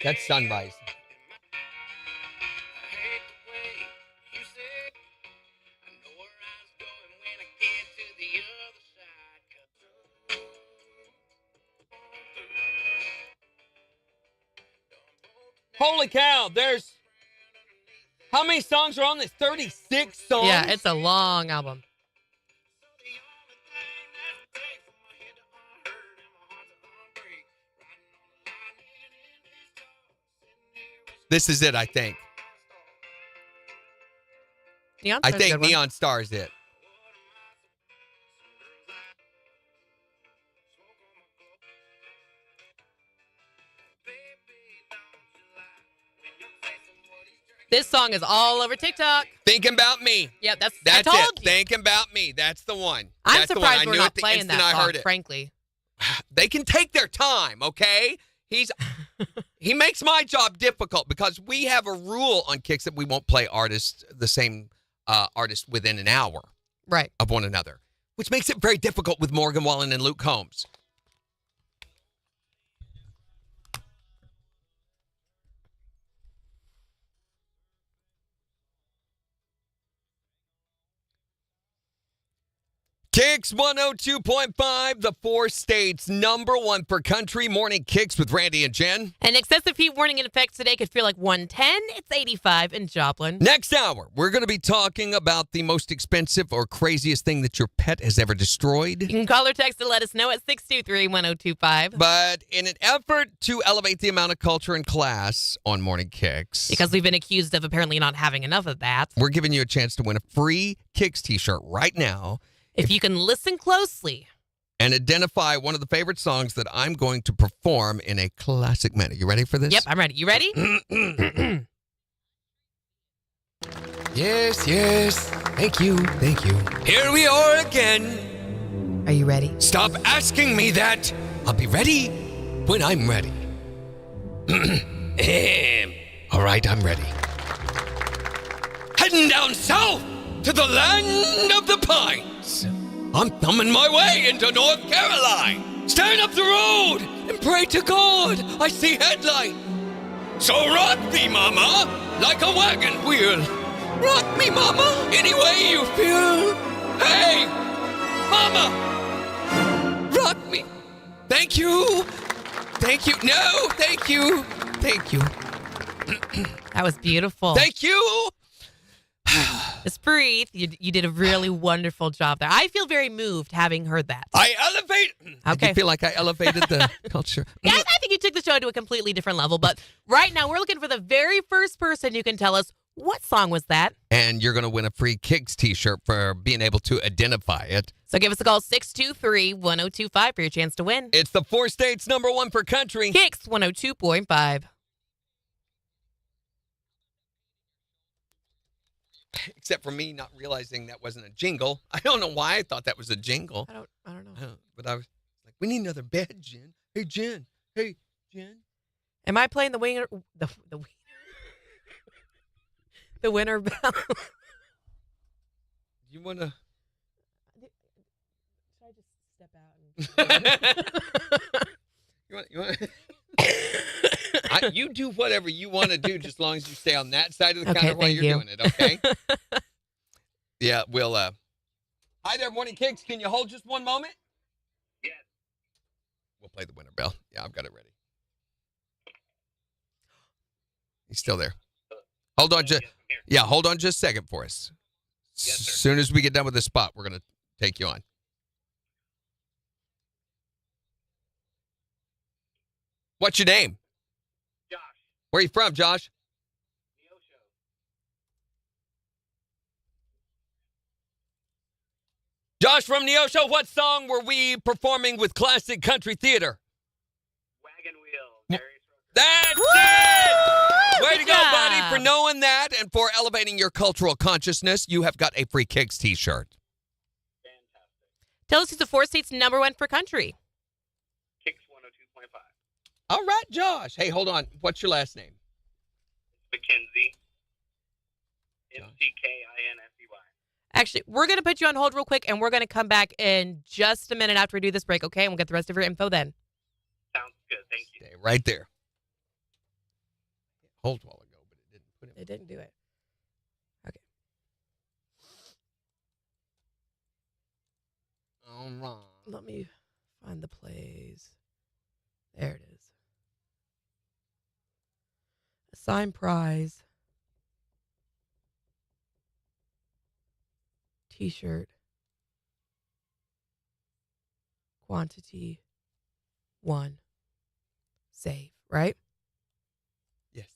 That's Sunrise. Holy cow, there's How many songs are on this? 36 songs? Yeah, it's a long album. This is it, I think. Neon I Star's a think good one. Neon Star is it. This song is all over TikTok. Thinking About Me. Yep, I That's told it. you. Thinking About Me. That's the one. I'm That's the one. surprised I we're knew not it the playing that instant I song, heard it. frankly. They can take their time, okay? He makes my job difficult because we have a rule on Kicks that we won't play the same artist within an hour Right. of one another, which makes it very difficult with Morgan Wallen and Luke Combs. Kicks 102.5, the 4 states #1 for country. Morning Kicks with Randy and Jen. An excessive heat warning in effect today could feel like 110. It's 85 in Joplin. Next hour, we're going to be talking about the most expensive or craziest thing that your pet has ever destroyed. You can call or text to let us know at 623-1025. But in an effort to elevate the amount of culture and class on Morning Kicks, Because we've been accused of apparently not having enough of that. we're giving you a chance to win a free Kicks t-shirt right now If you can listen closely. and identify one of the favorite songs that I'm going to perform in a classic manner. You ready for this? Yep, I'm ready. You ready? Yes, yes. Thank you. Thank you. Here we are again. Are you ready? Stop asking me that. I'll be ready when I'm ready. All right, I'm ready. Heading down south to the land of the pines. I'm thumbing my way into North Carolina. Staring up the road and pray to God I see headlight. So rock me, mama, like a wagon wheel. Rock me, mama, any way you feel. Hey, mama, rock me. Thank you. Thank you. No, thank you. Thank you. That was beautiful. Thank you. Just breathe. You did a really wonderful job there. I feel very moved having heard that. I elevate. I Okay. feel like I elevated the culture. Yeah, I think you took the show to a completely different level. But right now, we're looking for the very first person who can tell us what song was that. And you're going to win a free Kicks t-shirt for being able to identify it. So give us a call, 623-1025 for your chance to win. It's the 4 states #1 for country. KIX 102.5. Except for me not realizing that wasn't a jingle. I don't know why I thought that was a jingle. I don't know. But I was like, we need another bed, Jen. Hey, Jen. Hey, Jen. Am I playing the winger? The winner bell? You want to? Should I just step out? You want? You do whatever you want to do, just as long as you stay on that side of the Okay, counter while thank you're you. doing it. Okay. Yeah, we'll. Hi there, Morning Kicks. Can you hold just one moment? Yes. We'll play the winner bell. Yeah, I've got it ready. He's still there. Hold on, hold on just a second for us. Yes, sir. As soon as we get done with this spot, we're gonna take you on. What's your name? Josh. Where are you from, Josh? Neosho. Josh from Neosho, what song were we performing with Classic Country Theater? Wagon wheel. That's it! Way Good to go, buddy, job. for knowing that and for elevating your cultural consciousness. You have got a free Kicks t-shirt. Fantastic. Tell us who's the 4 states #1 for country. KIX 102.5. All right, Josh. Hey, hold on. What's your last name? Mackenzie. McKinsey. Actually, we're going to put you on hold real quick, and we're going to come back in just a minute after we do this break, okay? And we'll get the rest of your info then. Sounds good. Thank you. Stay right there. Hold a while ago, but it didn't put him. It didn't do it. Okay. All right. Let me find the plays. There it is. Assign prize. T-shirt. Quantity 1. Save, right? Yes.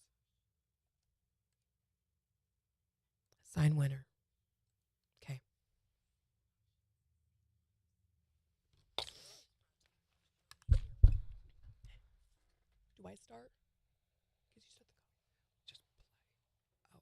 Sign winner. Okay. Do I start? Because you said the Just play. Oh.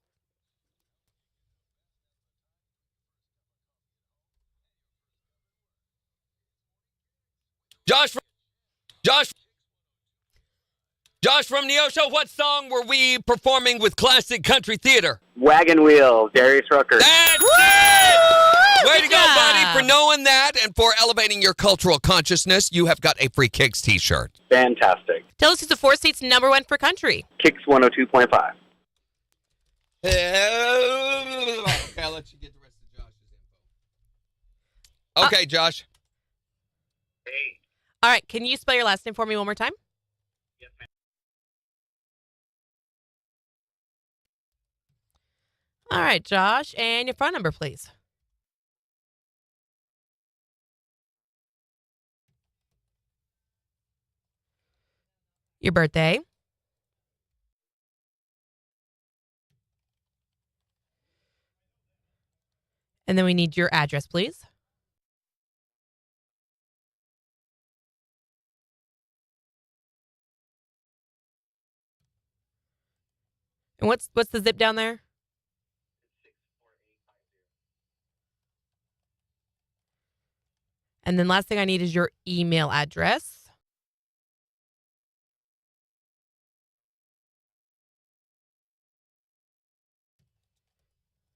Josh from Neosho, what song were we performing with Classic Country Theater? Wagon Wheel, Darius Rucker. That's it! Way to Good go, buddy, job. for knowing that and for elevating your cultural consciousness. You have got a free KIX t-shirt. Fantastic. Tell us who's the 4 seats number 1 for country. KIX 102.5. Okay, I'll let you get the rest of Josh's info. Okay, Josh. Hey. All right, can you spell your last name for me one more time? Yes, ma'am. All right, Josh, and your phone number, please. Your birthday. And then we need your address, please. And what's the zip down there? And then last thing I need is your email address.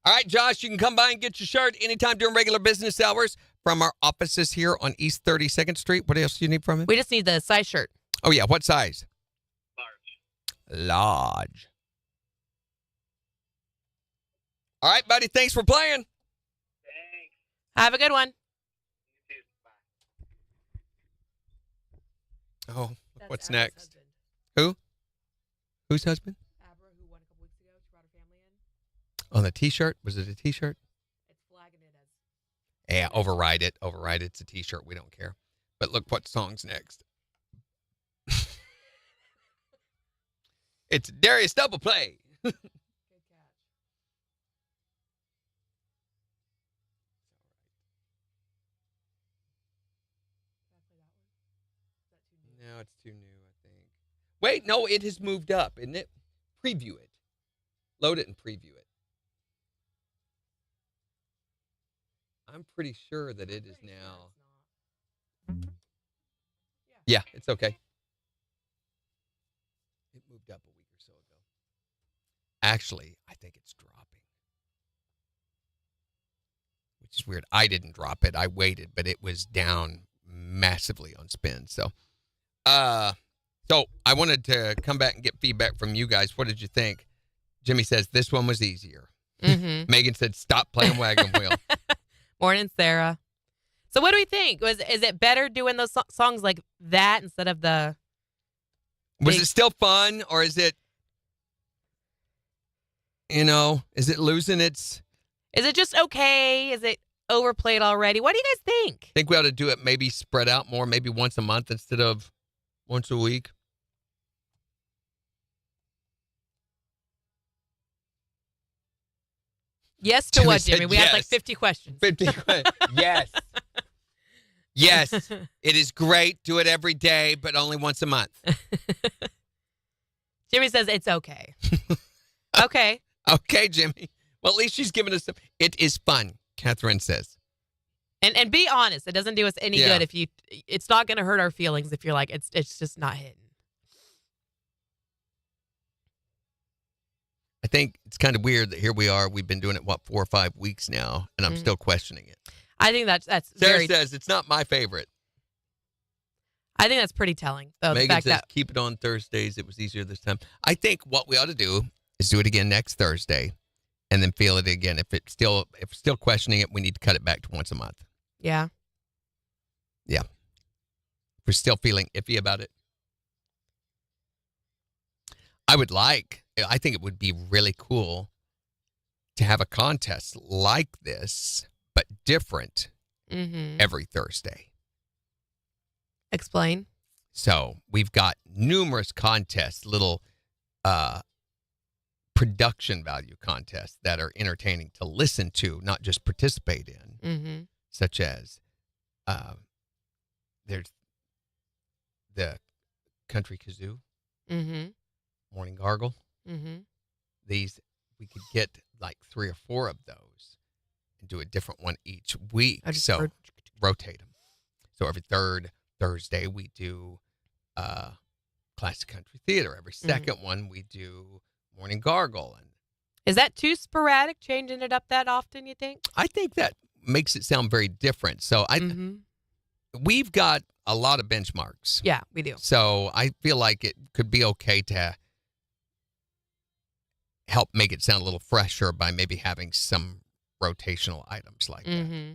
All right, Josh, you can come by and get your shirt anytime during regular business hours from our offices here on East 32nd Street. What else do you need from him? We just need the size shirt. Oh, yeah. What size? Large. Large. All right, buddy. Thanks for playing. Thanks. Have a good one. You too. Bye. Oh, what's next? Who? Whose husband? Abra, who won a couple weeks ago. She brought her family in. On the t-shirt? Was it a t-shirt? It's flagging it as. Yeah, override it. Override it. It's a t-shirt. We don't care. But look what song's next. It's Darius Double Play. Good catch. No, it's too new, I think. Wait, no, it has moved up, isn't it? Preview it. Load it and preview it. I'm pretty sure that it is now. Yeah, it's okay. It moved up a week or so ago. Actually, I think it's dropping. Which is weird. I didn't drop it. I waited, but it was down massively on spin. So I wanted to come back and get feedback from you guys. What did you think? Jimmy says this one was easier. Mm-hmm. Megan said stop playing Wagon Wheel. Morning, Sarah. So what do we think? Is it better doing those songs like that instead of the... Was it still fun, or is it, is it losing its... Is it just okay? Is it overplayed already? What do you guys think? I think we ought to do it maybe spread out more, maybe once a month instead of once a week. Yes to Jimmy what, said Jimmy? We have like yes. 50 questions. 50 Yes. Yes. It is great. Do it every day, but only once a month. Jimmy says it's okay. Okay. Okay, Jimmy. Well, at least she's giving us some. It is fun, Catherine says. And be honest. It doesn't do us any Yeah. good if you... It's not going to hurt our feelings if you're like, it's just not hitting. I think it's kind of weird that here we are. We've been doing it, 4 or 5 weeks now, and I'm still questioning it. I think that's Sarah very... says it's not my favorite. I think that's pretty telling. Though, the Megan fact says that keep it on Thursdays. It was easier this time. I think what we ought to do is do it again next Thursday, and then feel it again. If we're still questioning it, we need to cut it back to once a month. Yeah. Yeah. If we're still feeling iffy about it. I think it would be really cool to have a contest like this but different Mm-hmm. every Thursday. Explain. So we've got numerous contests, little production value contests that are entertaining to listen to, not just participate in, Mm-hmm. such as there's the Country Kazoo, Mm-hmm. Morning Gargle. Mm-hmm. These, we could get like 3 or 4 of those and do a different one each week. So rotate them. So every third Thursday we do classic country theater. Every second one we do Morning Gargle. And Is that too sporadic, changing it up that often, you think? I think that makes it sound very different. So Mm-hmm. we've got a lot of benchmarks. Yeah, we do. So I feel like it could be okay to help make it sound a little fresher by maybe having some rotational items like that. Mm-hmm.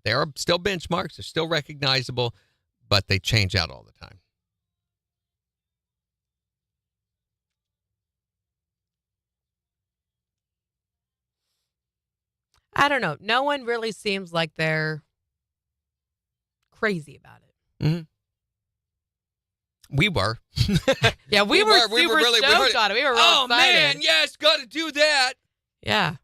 They are still benchmarks. They're still recognizable, but they change out all the time. I don't know. No one really seems like they're crazy about it. Mm-hmm. We were. Yeah, we were super really stoked on it. We were real oh, excited. man, yes, got to do that. Yeah.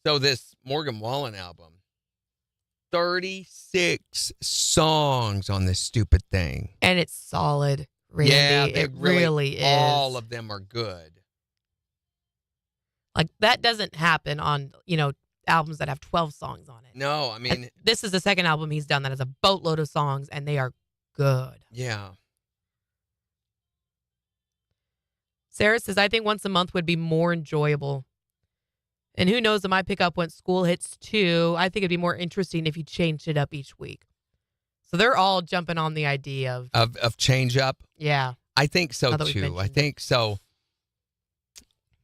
So this Morgan Wallen album, 36 songs on this stupid thing. And it's solid, Randy. Yeah, it really is. All of them are good. Like, that doesn't happen on, albums that have 12 songs on it. No, I mean, This is the second album he's done that has a boatload of songs, and they are good. yeah. Sarah says, I think once a month would be more enjoyable. And who knows, it might pick up when school hits too. I think it'd be more interesting if you changed it up each week. So they're all jumping on the idea Of change up. yeah. I think so Now that we've too. I mentioned think so.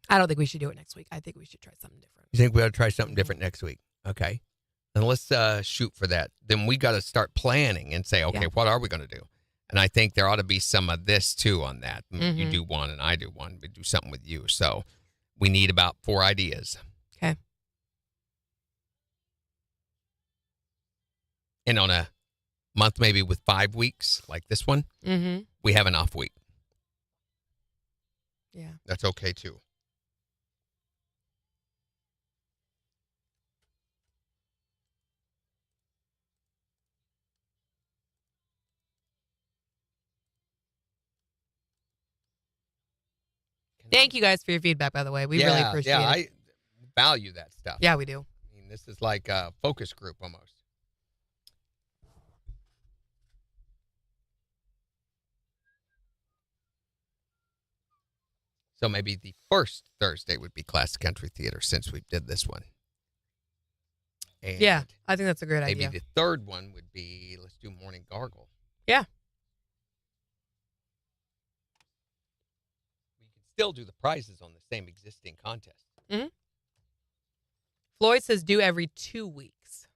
I don't think we should do it next week. I think we should try something different. You think we ought to try something different next week? Okay. Then let's shoot for that. Then we got to start planning and say, okay, Yeah. what are we going to do? And I think there ought to be some of this too on that. Mm-hmm. You do one and I do one. We do something with you. So we need about 4 ideas. Okay. And on a month maybe with 5 weeks like this one, Mm-hmm. we have an off week. Yeah. That's okay too. Thank you guys for your feedback, by the way. We really appreciate it. I value that stuff. Yeah, we do. I mean, this is like a focus group almost. So maybe the first Thursday would be classic country theater since we did this one. And Yeah, I think that's a great maybe idea. the third one would be, let's do Morning Gargle. Yeah. We could still do the prizes on the same existing contest. Floyd says do every 2 weeks.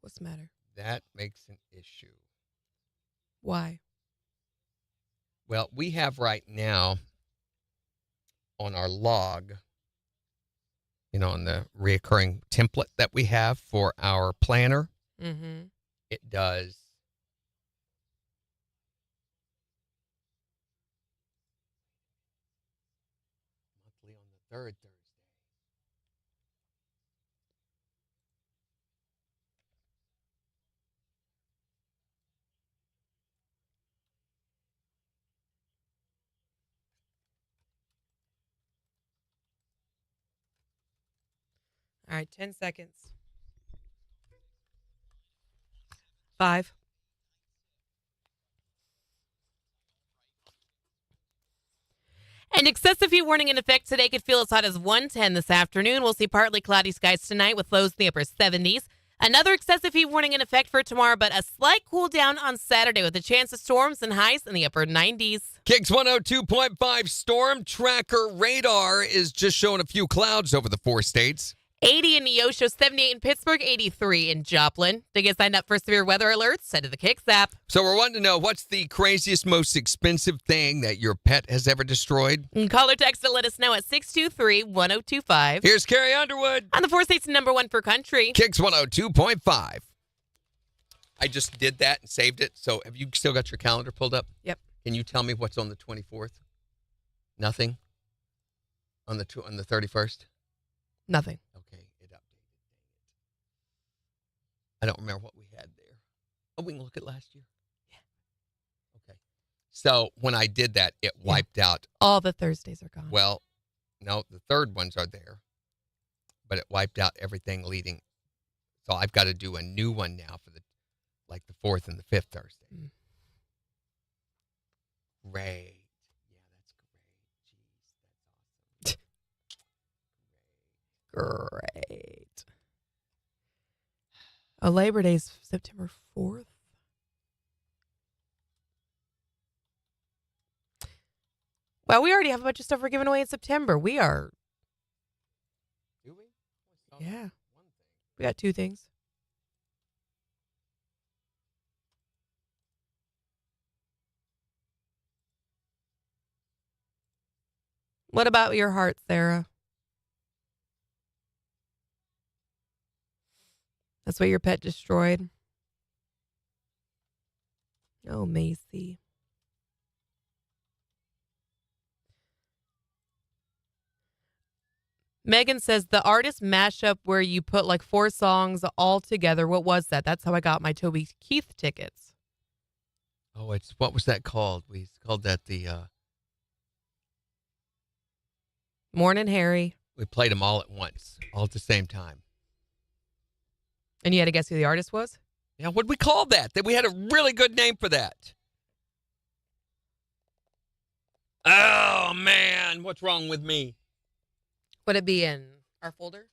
What's the matter? That makes an issue. Why? Well, we have right now on our log, on the reoccurring template that we have for our planner, Mm-hmm. it does monthly on the third Thursday. All right, 10 seconds. 5. An excessive heat warning in effect today could feel as hot as 110 this afternoon. We'll see partly cloudy skies tonight with lows in the upper 70s. Another excessive heat warning in effect for tomorrow, but a slight cool down on Saturday with a chance of storms and highs in the upper 90s. KIX 102.5 storm tracker radar is just showing a few clouds over the 4 states. 80 in Neosho, 78 in Pittsburgh, 83 in Joplin. To get signed up for severe weather alerts, head to the KIX app. So we're wanting to know, what's the craziest, most expensive thing that your pet has ever destroyed? And call or text to let us know at 623-1025. Here's Carrie Underwood. On the 4 states, #1 for country. KIX 102.5. I just did that and saved it. So have you still got your calendar pulled up? Yep. Can you tell me what's on the 24th? Nothing? On the 31st? Nothing. Okay, it updated. I don't remember what we had there. Oh, we can look at last year? Yeah. Okay. So when I did that, it wiped out. All the Thursdays are gone. Well, no, the third ones are there. But it wiped out everything leading. So I've got to do a new one now for the 4th and the 5th Thursday. Great. Yeah, that's great. Jeez, that's awesome. Great. Oh, Labor Day's September 4th. Well, we already have a bunch of stuff we're giving away in September. We are. Do we? Yeah. One thing. We got 2 things. What about your heart, Sarah? That's what your pet destroyed. Oh, Macy. Megan says the artist mashup where you put like 4 songs all together. What was that? That's how I got my Toby Keith tickets. Oh, what was that called? We called that the. Morning, Harry. We played them all at once, all at the same time. And you had to guess who the artist was? Yeah, what'd we call that? That we had a really good name for that. Oh man, what's wrong with me? Would it be in our folder?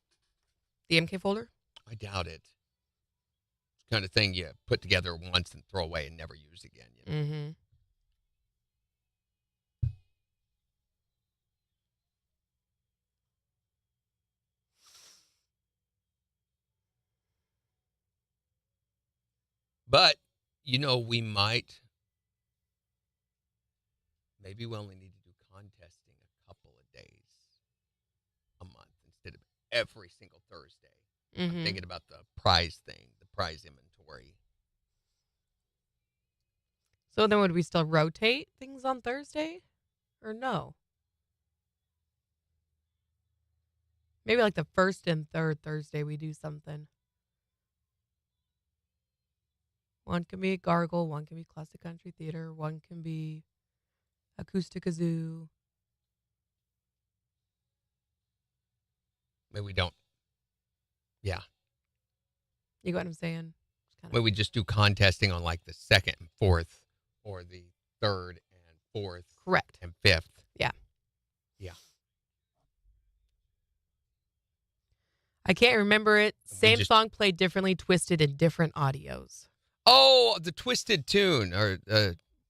The MK folder? I doubt it. It's the kind of thing you put together once and throw away and never use again. You know? Mm-hmm. But, we might. Maybe we only need to do contesting a couple of days a month instead of every single Thursday. Mm-hmm. I'm thinking about the prize thing, the prize inventory. So then would we still rotate things on Thursday? Or no? Maybe like the first and third Thursday we do something. One can be Gargle, one can be Classic Country Theater, one can be Acoustic Kazoo. Maybe we don't. Yeah. You get what I'm saying? Maybe we just do contesting on like the 2nd and 4th or the 3rd and 4th. Correct. And 5th. Yeah. Yeah. I can't remember it. Same song played differently, twisted in different audios. Oh, the twisted tune, or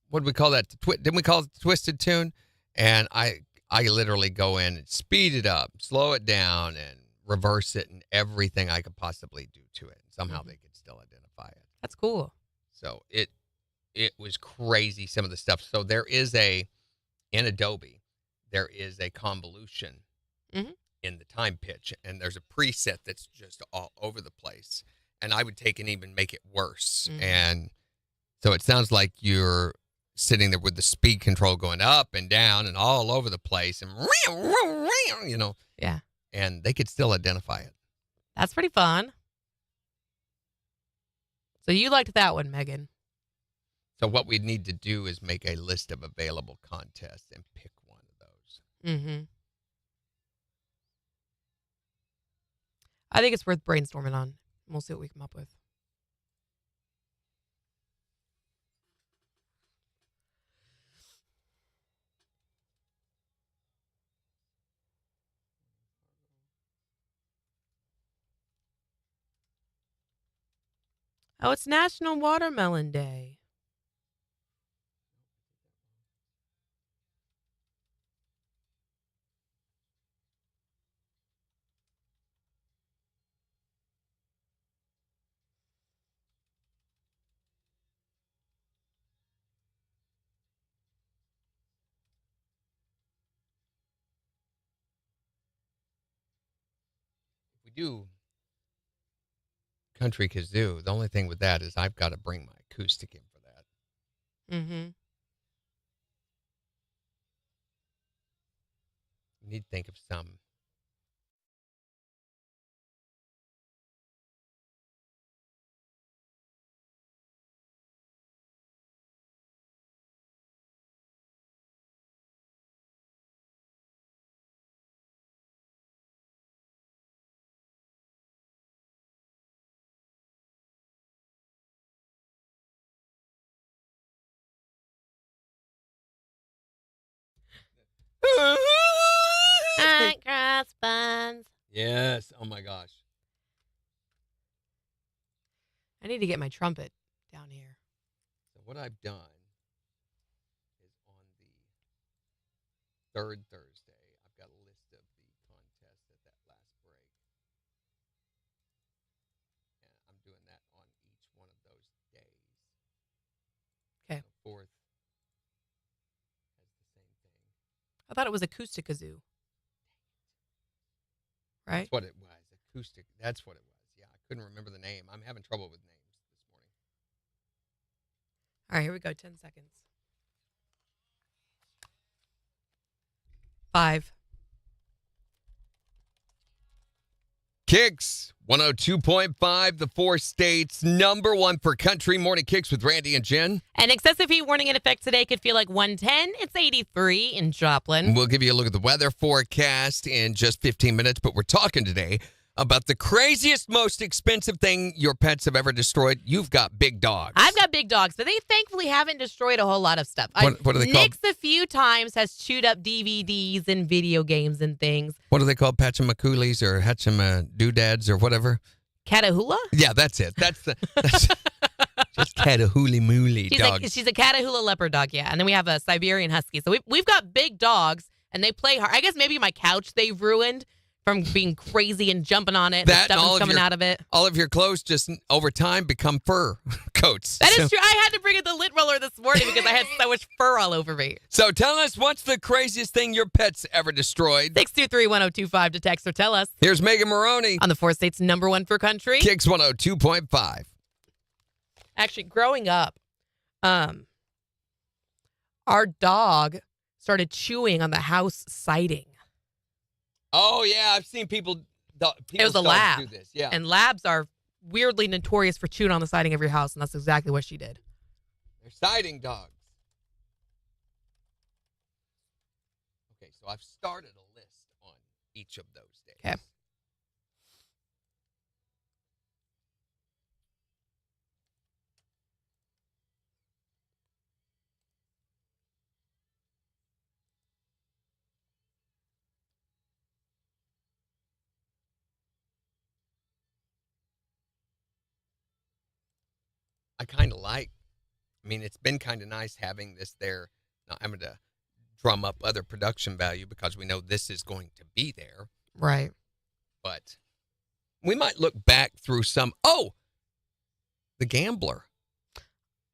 what do we call that? Didn't we call it the twisted tune? And I literally go in and speed it up, slow it down, and reverse it, and everything I could possibly do to it. Somehow they could still identify it. That's cool. So it was crazy, some of the stuff. So there is in Adobe, there is a convolution in the time pitch, and there's a preset that's just all over the place. And I would take and even make it worse. And so it sounds like you're sitting there with the speed control going up and down and all over the place. And, Yeah. And they could still identify it. That's pretty fun. So you liked that one, Megan. So what we need to do is make a list of available contests and pick one of those. Mm-hmm. I think it's worth brainstorming on. We'll see what we come up with. Oh, it's National Watermelon Day. We do country kazoo. The only thing with that is I've got to bring my acoustic in for that. Mm-hmm. You need to think of some. Cross buns. Yes. Oh my gosh. I need to get my trumpet down here. So what I've done is on the third Thursday, I've got a list of the contests at that last break. And I'm doing that on each one of those days. Okay. So fourth has the same thing. I thought it was acoustic kazoo. Right? That's what it was. Acoustic. That's what it was. Yeah, I couldn't remember the name. I'm having trouble with names this morning. All right, here we go. 10 seconds. 5. KIX 102.5, the 4 states, number 1 for country. Morning KIX with Randy and Jen. An excessive heat warning in effect today could feel like 110. It's 83 in Joplin. We'll give you a look at the weather forecast in just 15 minutes, but we're talking today about the craziest, most expensive thing your pets have ever destroyed. You've got big dogs. I've got big dogs, but they thankfully haven't destroyed a whole lot of stuff. What are they called? Nix a few times has chewed up DVDs and video games and things. What are they called? Patchamacoolies or Hatchama-doodads or whatever? Catahoula? Yeah, that's it. That's just Catahoula-mooly dogs. She's a Catahoula leopard dog, yeah. And then we have a Siberian Husky. So we've got big dogs, and they play hard. I guess maybe my couch they've ruined from being crazy and jumping on it. That and stuff coming out of it. All of your clothes just over time become fur coats. That is true. I had to bring in the lint roller this morning because I had so much fur all over me. So tell us, what's the craziest thing your pet's ever destroyed? 623-1025 to text or tell us. Here's Megan Maroney. On the 4 states, number 1 for country. KIX 102.5. Actually, growing up, our dog started chewing on the house siding. Oh, yeah, I've seen people It was a lab. do this. Yeah. And labs are weirdly notorious for chewing on the siding of your house, and that's exactly what she did. They're siding dogs. Okay, so I've started a list on each of those days. Okay. I kind of it's been kind of nice having this there. Not having to drum up other production value because we know this is going to be there. Right. But we might look back through some. Oh, The Gambler.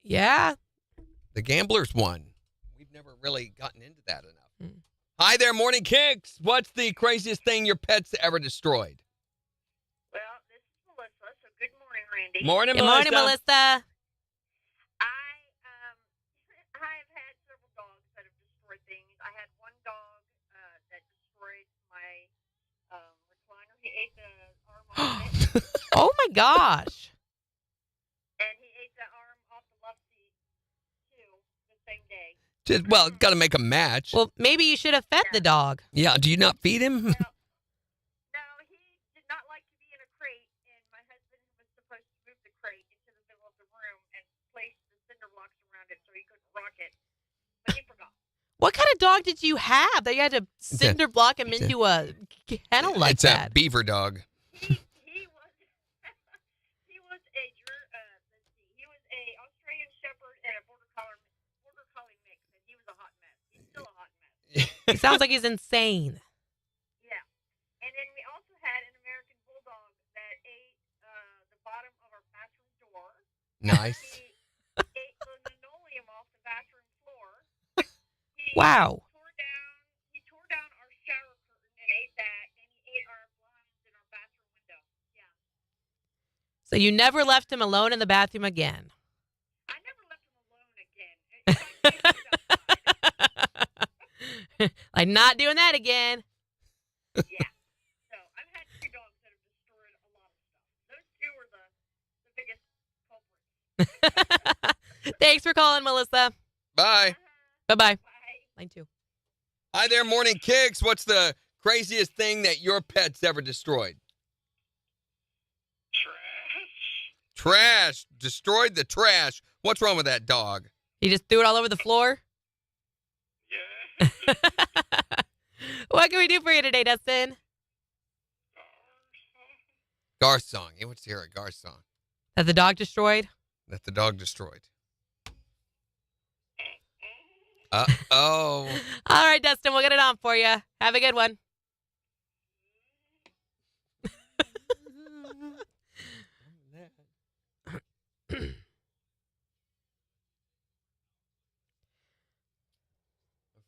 Yeah. The Gambler's one. We've never really gotten into that enough. Hi there, Morning KIX. What's the craziest thing your pet's ever destroyed? Well, this is Melissa, so good morning, Randy. Morning, Good Melissa. morning, Melissa. I've had several dogs that have destroyed things. I had one dog that destroyed my recliner. He ate the arm off it, Oh, my gosh. and he ate the arm off the love seat, too, the same day. Well, got to make a match. Well, maybe you should have fed the dog. Yeah, do you not feed him? No, he did not like to be in a crate, and my husband was supposed to move the crate into the middle of the room and place the cinder blocks around it so he couldn't rock it, but he forgot. What kind of dog did you have that you had to cinder block him into a kennel like It's that? a beaver dog. He was he was a He sounds like he's insane. Yeah. And then we also had an American bulldog that ate the bottom of our bathroom door. Nice. He ate the linoleum off the bathroom floor. Wow. He tore down our shower curtain and ate that, and he ate our blinds in our bathroom window. Yeah. So you never left him alone in the bathroom again. I never left him alone again. It's like he was outside. Like, not doing that again. Yeah. So I've had 2 dogs that have destroyed a lot of stuff. Those 2 were the biggest culprits. Thanks for calling, Melissa. Bye. Bye-bye. Bye. Line 2. Hi there, Morning Kicks. What's the craziest thing that your pet's ever destroyed? Trash. Destroyed the trash. What's wrong with that dog? He just threw it all over the floor? Yeah. What can we do for you today, Dustin? Garth song. He wants to hear a Garth song That the dog destroyed? that the dog destroyed. Uh-oh. All right, Dustin, we'll get it on for you. Have a good one.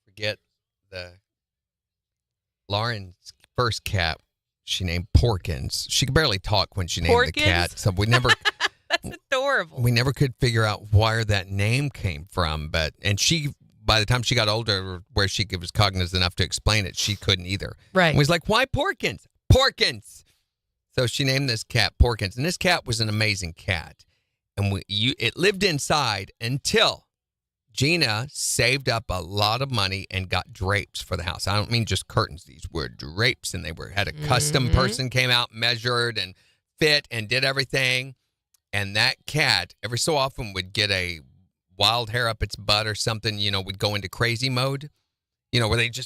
Forget Lauren's first cat. She named Porkins. She could barely talk when she named the Porkins? cat, so we never That's adorable. we never could figure out where that name came from. And she, by the time she got older, where she was cognizant enough to explain it, she couldn't either. Right. And was like, "Why Porkins? Porkins." So she named this cat Porkins, and this cat was an amazing cat, and it lived inside until Gina saved up a lot of money and got drapes for the house. I don't mean just curtains; these were drapes, and they had a custom person came out, measured and fit, and did everything. And that cat, every so often, would get a wild hair up its butt or something. Would go into crazy mode. Where they do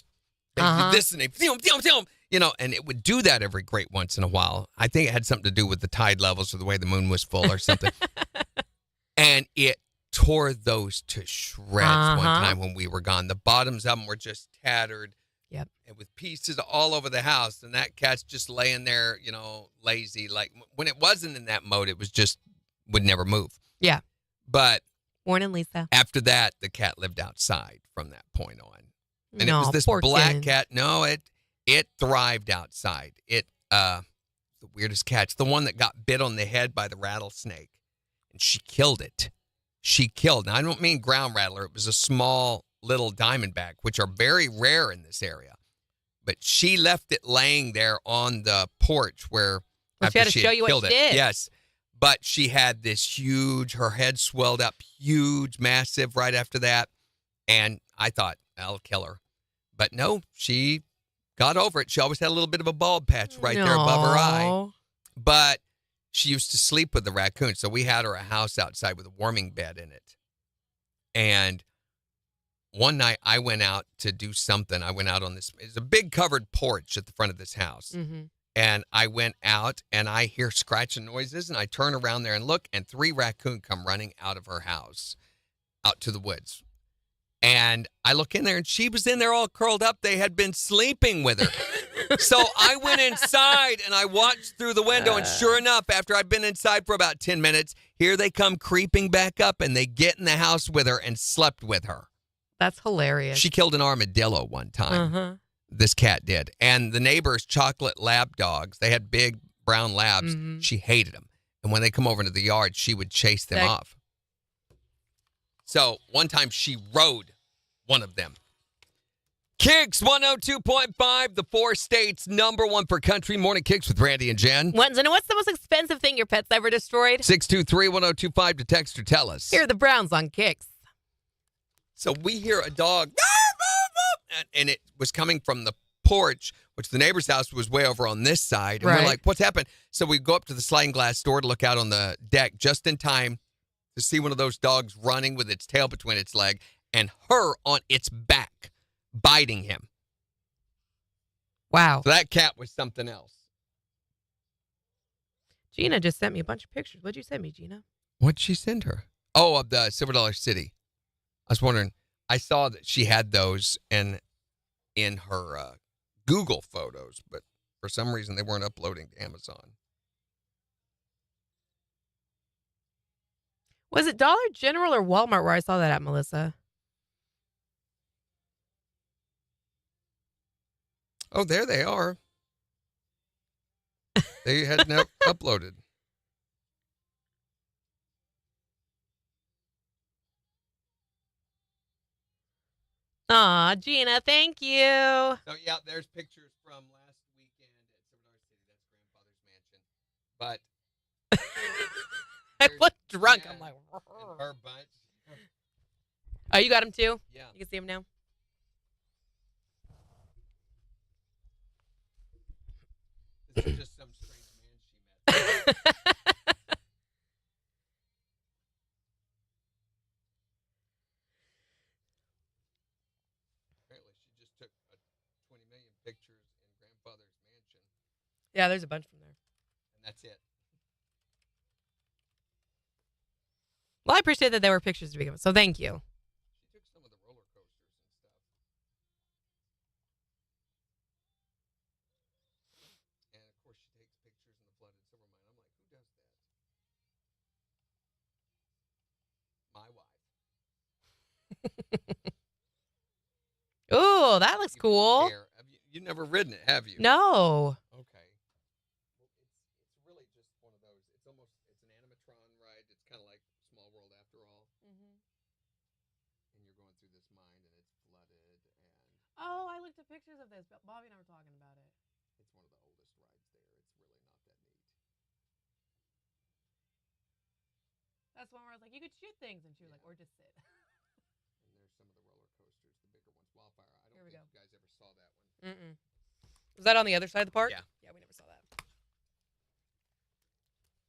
this and they and it would do that every great once in a while. I think it had something to do with the tide levels or the way the moon was full or something. And it tore those to shreds one time when we were gone. The bottoms of them were just tattered. Yep. And with pieces all over the house. And that cat's just laying there, lazy. Like when it wasn't in that mode, it was just would never move. Yeah. But Morning, Lisa. after that, the cat lived outside from that point on. And No, it was this Porkins. black cat. No, it thrived outside. The weirdest cat. It's the one that got bit on the head by the rattlesnake. And she killed it. Now, I don't mean ground rattler. It was a small little diamondback, which are very rare in this area. But she left it laying there on the porch where Well, she after had to she show had you what killed she it. did. Yes. But she had this huge, her head swelled up, huge, massive right after that. And I thought, I'll kill her. But no, she got over it. She always had a little bit of a bald patch right there above her eye. No. But she used to sleep with the raccoon. So we had her a house outside with a warming bed in it. And one night I went out to do something. I went out on this, it's a big covered porch at the front of this house. Mm-hmm. And I went out and I hear scratching noises and I turn around there and look and 3 raccoon come running out of her house out to the woods. And I look in there and she was in there all curled up. They had been sleeping with her. So I went inside and I watched through the window. And sure enough, after I'd been inside for about 10 minutes, here they come creeping back up and they get in the house with her and slept with her. That's hilarious. She killed an armadillo one time. This cat did. And the neighbor's chocolate lab dogs, they had big brown labs. She hated them. And when they come over into the yard, she would chase them off. So one time she rode one of them. KIX 102.5, the 4 states #1 for country. Morning KIX with Randy and Jen. What's the most expensive thing your pet's ever destroyed? 623-1025 to text or tell us. Here are the Browns on KIX. So we hear a dog, and it was coming from the porch, which the neighbor's house was way over on this side. And we're like, what's happened? So we go up to the sliding glass door to look out on the deck just in time to see one of those dogs running with its tail between its leg and her on its back, biting him. Wow. So that cat was something else. Gina just sent me a bunch of pictures. What'd you send me, Gina? What'd she send her? Oh, of the Silver Dollar City. I was wondering, I saw that she had those, and in her Google photos, but for some reason they weren't uploading to Amazon. Was it Dollar General or Walmart where I saw that at, Melissa? Oh, there they are. They hadn't uploaded. Aw, Gina, thank you. So, yeah, there's pictures from last weekend at Silver City. That's Grandfather's Mansion. But I looked drunk. yeah, I'm like, and her bunch. oh, you got him too? Yeah. You can see him now? This is just some strange man she met. Apparently, she just took 20 million pictures in Grandfather's Mansion, Yeah, there's a bunch from there. and that's it. Well, I appreciate that there were pictures to begin with, so thank you. She took some of the roller coasters and stuff. And, of course, she takes pictures in the flooded silver mine. I'm like, who does that? My wife. Ooh, that looks You don't cool. care. You've never ridden it, have you? No. Okay. Well, it's really just one of those. It's an animatron ride. It's kind of like Small World after all. And you're going through this mine and it's flooded and Oh, I looked at pictures of this, but Bobby and I were talking about it. it's one of the oldest rides there. It's really not that neat. That's one where I was like, you could shoot things, and she was like, or just sit. And there's some of the roller coasters, the bigger ones. Wildfire. I don't Here we think go. you guys ever saw that one. Was that on the other side of the park? Yeah. Yeah, we never saw that.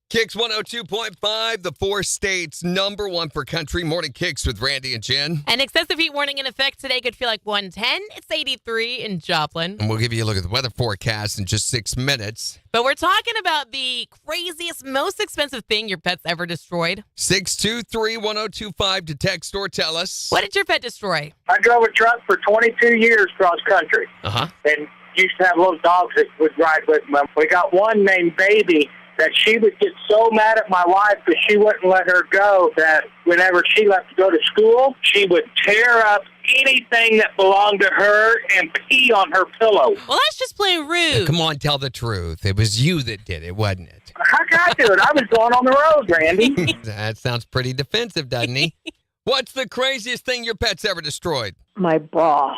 KIX 102.5, the 4 states #1 for country. Morning KIX with Randy and Jen. An excessive heat warning in effect today could feel like 110. It's 83 in Joplin. And we'll give you a look at the weather forecast in just 6 minutes. But we're talking about the craziest, most expensive thing your pet's ever destroyed. 623-1025 to text or tell us. What did your pet destroy? I drove a truck for 22 years cross country Uh-huh. and used to have little dogs that would ride with me. We got one named Baby that she would get so mad at my wife because she wouldn't let her go that whenever she left to go to school, she would tear up anything that belonged to her and pee on her pillow. Well, that's just plain rude. Come on, tell the truth. It was you that did it, wasn't it? How could I do it? I was going on the road, Randy. That sounds pretty defensive, doesn't he? What's the craziest thing your pet's ever destroyed? My bra.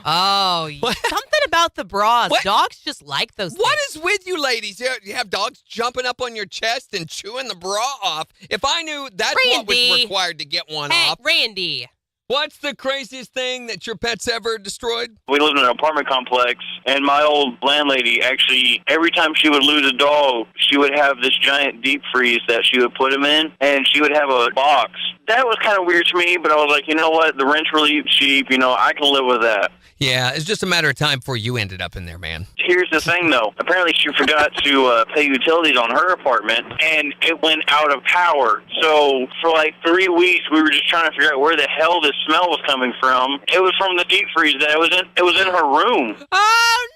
Oh, What? something about the bras. What? Dogs just like those What things. is with you ladies? You have dogs jumping up on your chest and chewing the bra off. If I knew that's what was Randy. required to get one Hey, off. Randy. What's the craziest thing that your pet's ever destroyed? We lived in an apartment complex, and my old landlady actually, every time she would lose a dog, she would have this giant deep freeze that she would put him in, and she would have a box. That was kind of weird to me, but I was like, you know what? The rent's really cheap. I can live with that. Yeah, it's just a matter of time before you ended up in there, man. Here's the thing, though. Apparently, she forgot to pay utilities on her apartment, and it went out of power. So for like 3 weeks, we were just trying to figure out where the hell this smell was coming from. It was from the deep freeze that it was in her room. Oh,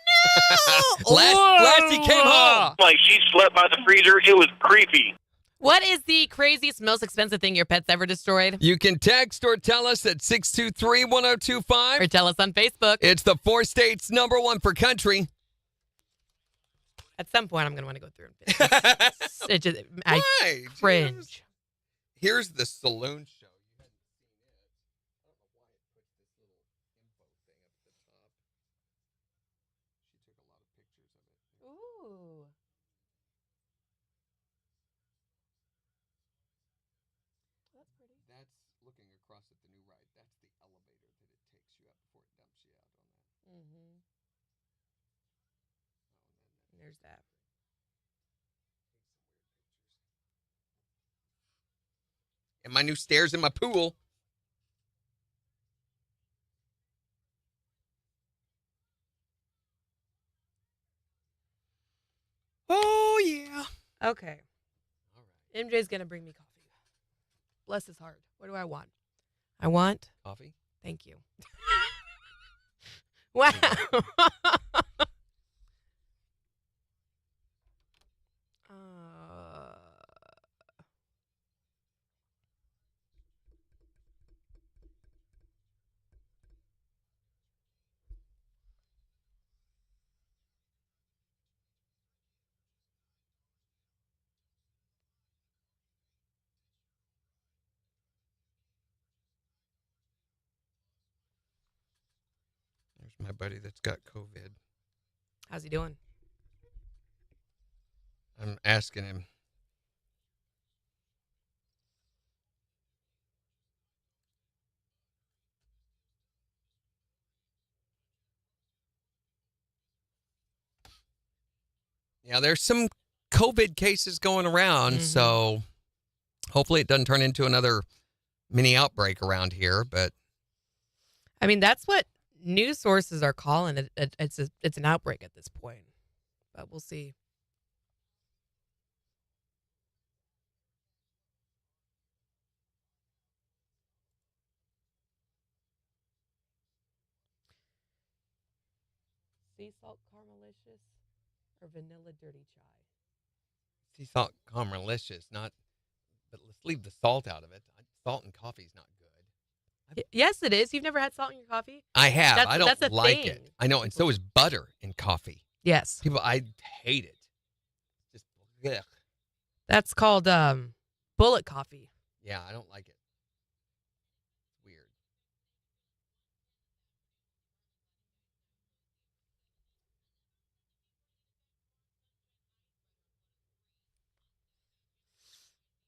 no. Lassie came home. Like, she slept by the freezer. It was creepy. What is the craziest, most expensive thing your pet's ever destroyed? You can text or tell us at 623-1025. Or tell us on Facebook. It's the 4 states #1 for country. At some point, I'm going to want to go through and finish. I Why? cringe. Here's the saloon show. You hadn't seen it. I don't know why it puts this little info thing up at the top. She took a lot of pictures of it. Ooh. That's pretty. That's looking across at the new ride. That's the elevator that it takes you up before it dumps you out on that. Mm-hmm. There's that. And my new stairs in my pool. Oh, yeah. Okay. All right. MJ's going to bring me coffee. Bless his heart. What do I want? I want, Coffee? thank you. Wow. There's my buddy that's got COVID. How's he doing? I'm asking him. Yeah, there's some COVID cases going around, so hopefully it doesn't turn into another mini outbreak around here. But I mean, that's what news sources are calling it. It's an outbreak at this point, but we'll see. Sea salt caramelicious or vanilla dirty chai? sea salt caramelicious, not. But let's leave the salt out of it. Salt in coffee is not good. Yes, it is. You've never had salt in your coffee? I have. I don't that's a like thing. it. I know, and so is butter in coffee. Yes. People, I hate it. Just, ugh. That's called bullet coffee. Yeah, I don't like it. Weird.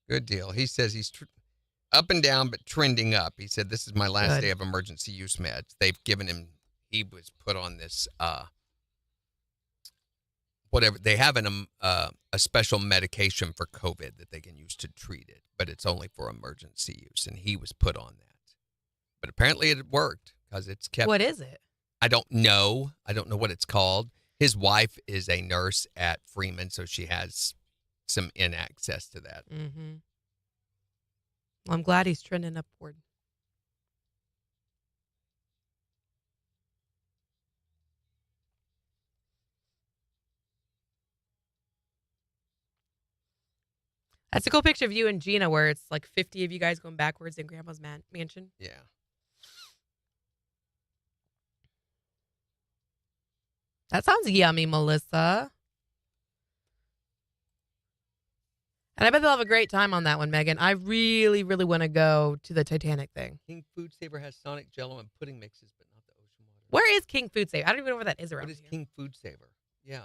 Good deal. He says he's up and down, but trending up. He said, this is my last day of emergency use meds. They've given him, he was put on this, whatever. They have a special medication for COVID that they can use to treat it, but it's only for emergency use, and he was put on that. But apparently it worked because it's kept. What is it? I don't know. I don't know what it's called. His wife is a nurse at Freeman, so she has some access to that. Mm-hmm. Well, I'm glad he's trending upward. That's a cool picture of you and Gina where it's like 50 of you guys going backwards in Grandma's mansion. Yeah. That sounds yummy, Melissa. And I bet they'll have a great time on that one, Megan. I really, really want to go to the Titanic thing. King Food Saver has Sonic Jello and pudding mixes, but not the ocean water. Where is King Food Saver? I don't even know where that is around What is here. King Food Saver? Yeah.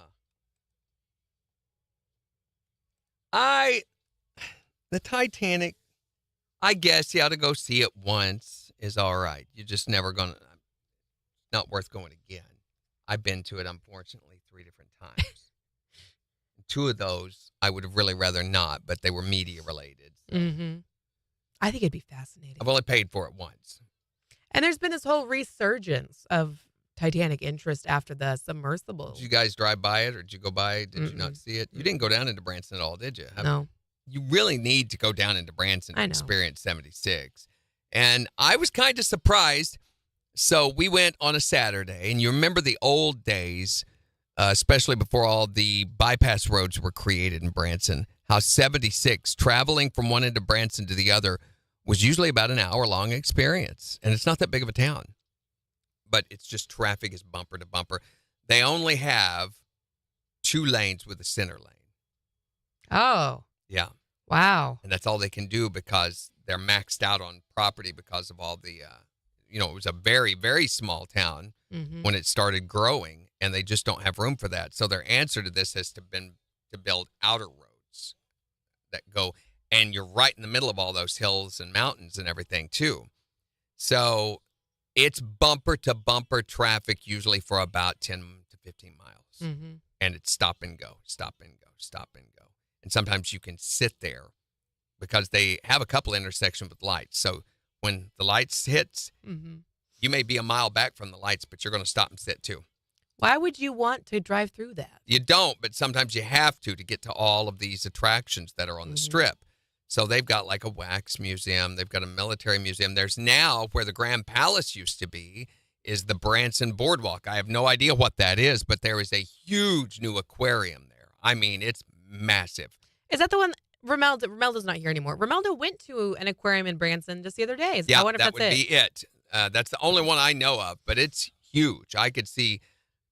The Titanic, I guess you ought to go see it once is all right. You're just never going to, not worth going again. I've been to it, unfortunately, 3 different times. 2 of those, I would have really rather not, but they were media related. So. Mm-hmm. I think it'd be fascinating. I've only paid for it once. And there's been this whole resurgence of Titanic interest after the submersible. Did you guys drive by it, or did you go by it? Did you not see it? You didn't go down into Branson at all, did you? No. You really need to go down into Branson to experience 76. And I was kind of surprised. So we went on a Saturday, and you remember the old days, especially before all the bypass roads were created in Branson, how 76, traveling from one end of Branson to the other, was usually about an hour-long experience. And it's not that big of a town. But it's just traffic is bumper to bumper. They only have 2 lanes with a center lane. Oh. Yeah. Wow. And that's all they can do because they're maxed out on property because of all the, it was a very, very small town when it started growing, and they just don't have room for that. So their answer to this has been to build outer roads that go, and you're right in the middle of all those hills and mountains and everything too. So it's bumper to bumper traffic usually for about 10 to 15 miles. And it's stop and go, stop and go, stop and go. And sometimes you can sit there because they have a couple intersections with lights. So when the lights hits, you may be a mile back from the lights, but you're going to stop and sit too. Why would you want to drive through that? You don't, but sometimes you have to get to all of these attractions that are on the strip. So they've got like a wax museum. They've got a military museum. There's now where the Grand Palace used to be is the Branson Boardwalk. I have no idea what that is, but there is a huge new aquarium there. I mean, it's massive. Is that the one? Romeldo's not here anymore. Romeldo went to an aquarium in Branson just the other day. Yeah, I wonder that if would that's be it. That's the only one I know of, but it's huge. I could see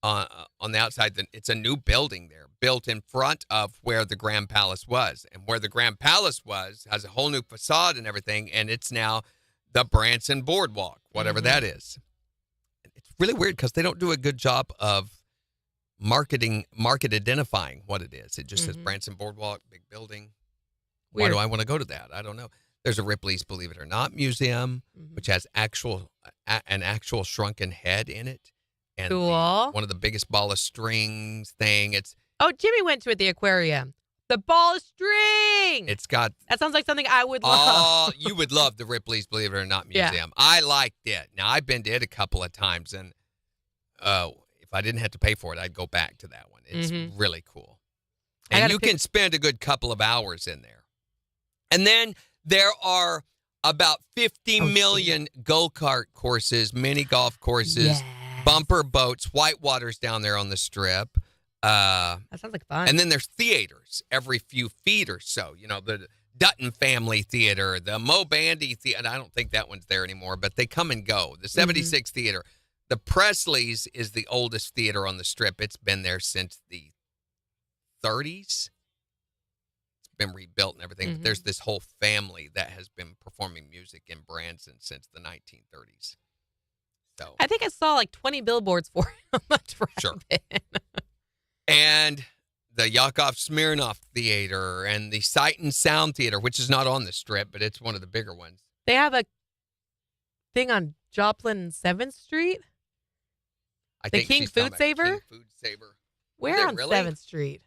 on the outside that it's a new building there, built in front of where the Grand Palace was. And where the Grand Palace was has a whole new facade and everything, and it's now the Branson Boardwalk, whatever that is. It's really weird because they don't do a good job of market identifying what it is. It just says Branson Boardwalk, big building. Weird. Why do I want to go to that? I don't know. There's a Ripley's Believe It or Not museum, which has an actual shrunken head in it. And Cool. one of the biggest ball of strings thing. Oh, Jimmy went to it at the aquarium. The ball of string. It's got. That sounds like something I would love. Oh, you would love the Ripley's Believe It or Not museum. Yeah. I liked it. Now, I've been to it a couple of times, and if I didn't have to pay for it, I'd go back to that one. It's really cool. And you can spend a good couple of hours in there. And then there are about 50 million go-kart courses, mini golf courses, bumper boats, whitewaters down there on the Strip. That sounds like fun. And then there's theaters every few feet or so. You know, the Dutton Family Theater, the Mo Bandy Theater. I don't think that one's there anymore, but they come and go. The 76 Theater. The Presley's is the oldest theater on the Strip. It's been there since the 30s. Been rebuilt and everything. But there's this whole family that has been performing music in Branson since the 1930s. So I think I saw like 20 billboards for it. Sure. And the Yakov Smirnoff Theater and the Sight and Sound Theater, which is not on the Strip, but it's one of the bigger ones. They have a thing on Joplin and 7th Street. I The think King she's talking Food about Saver? King Food Saver. Where on really? 7th Street?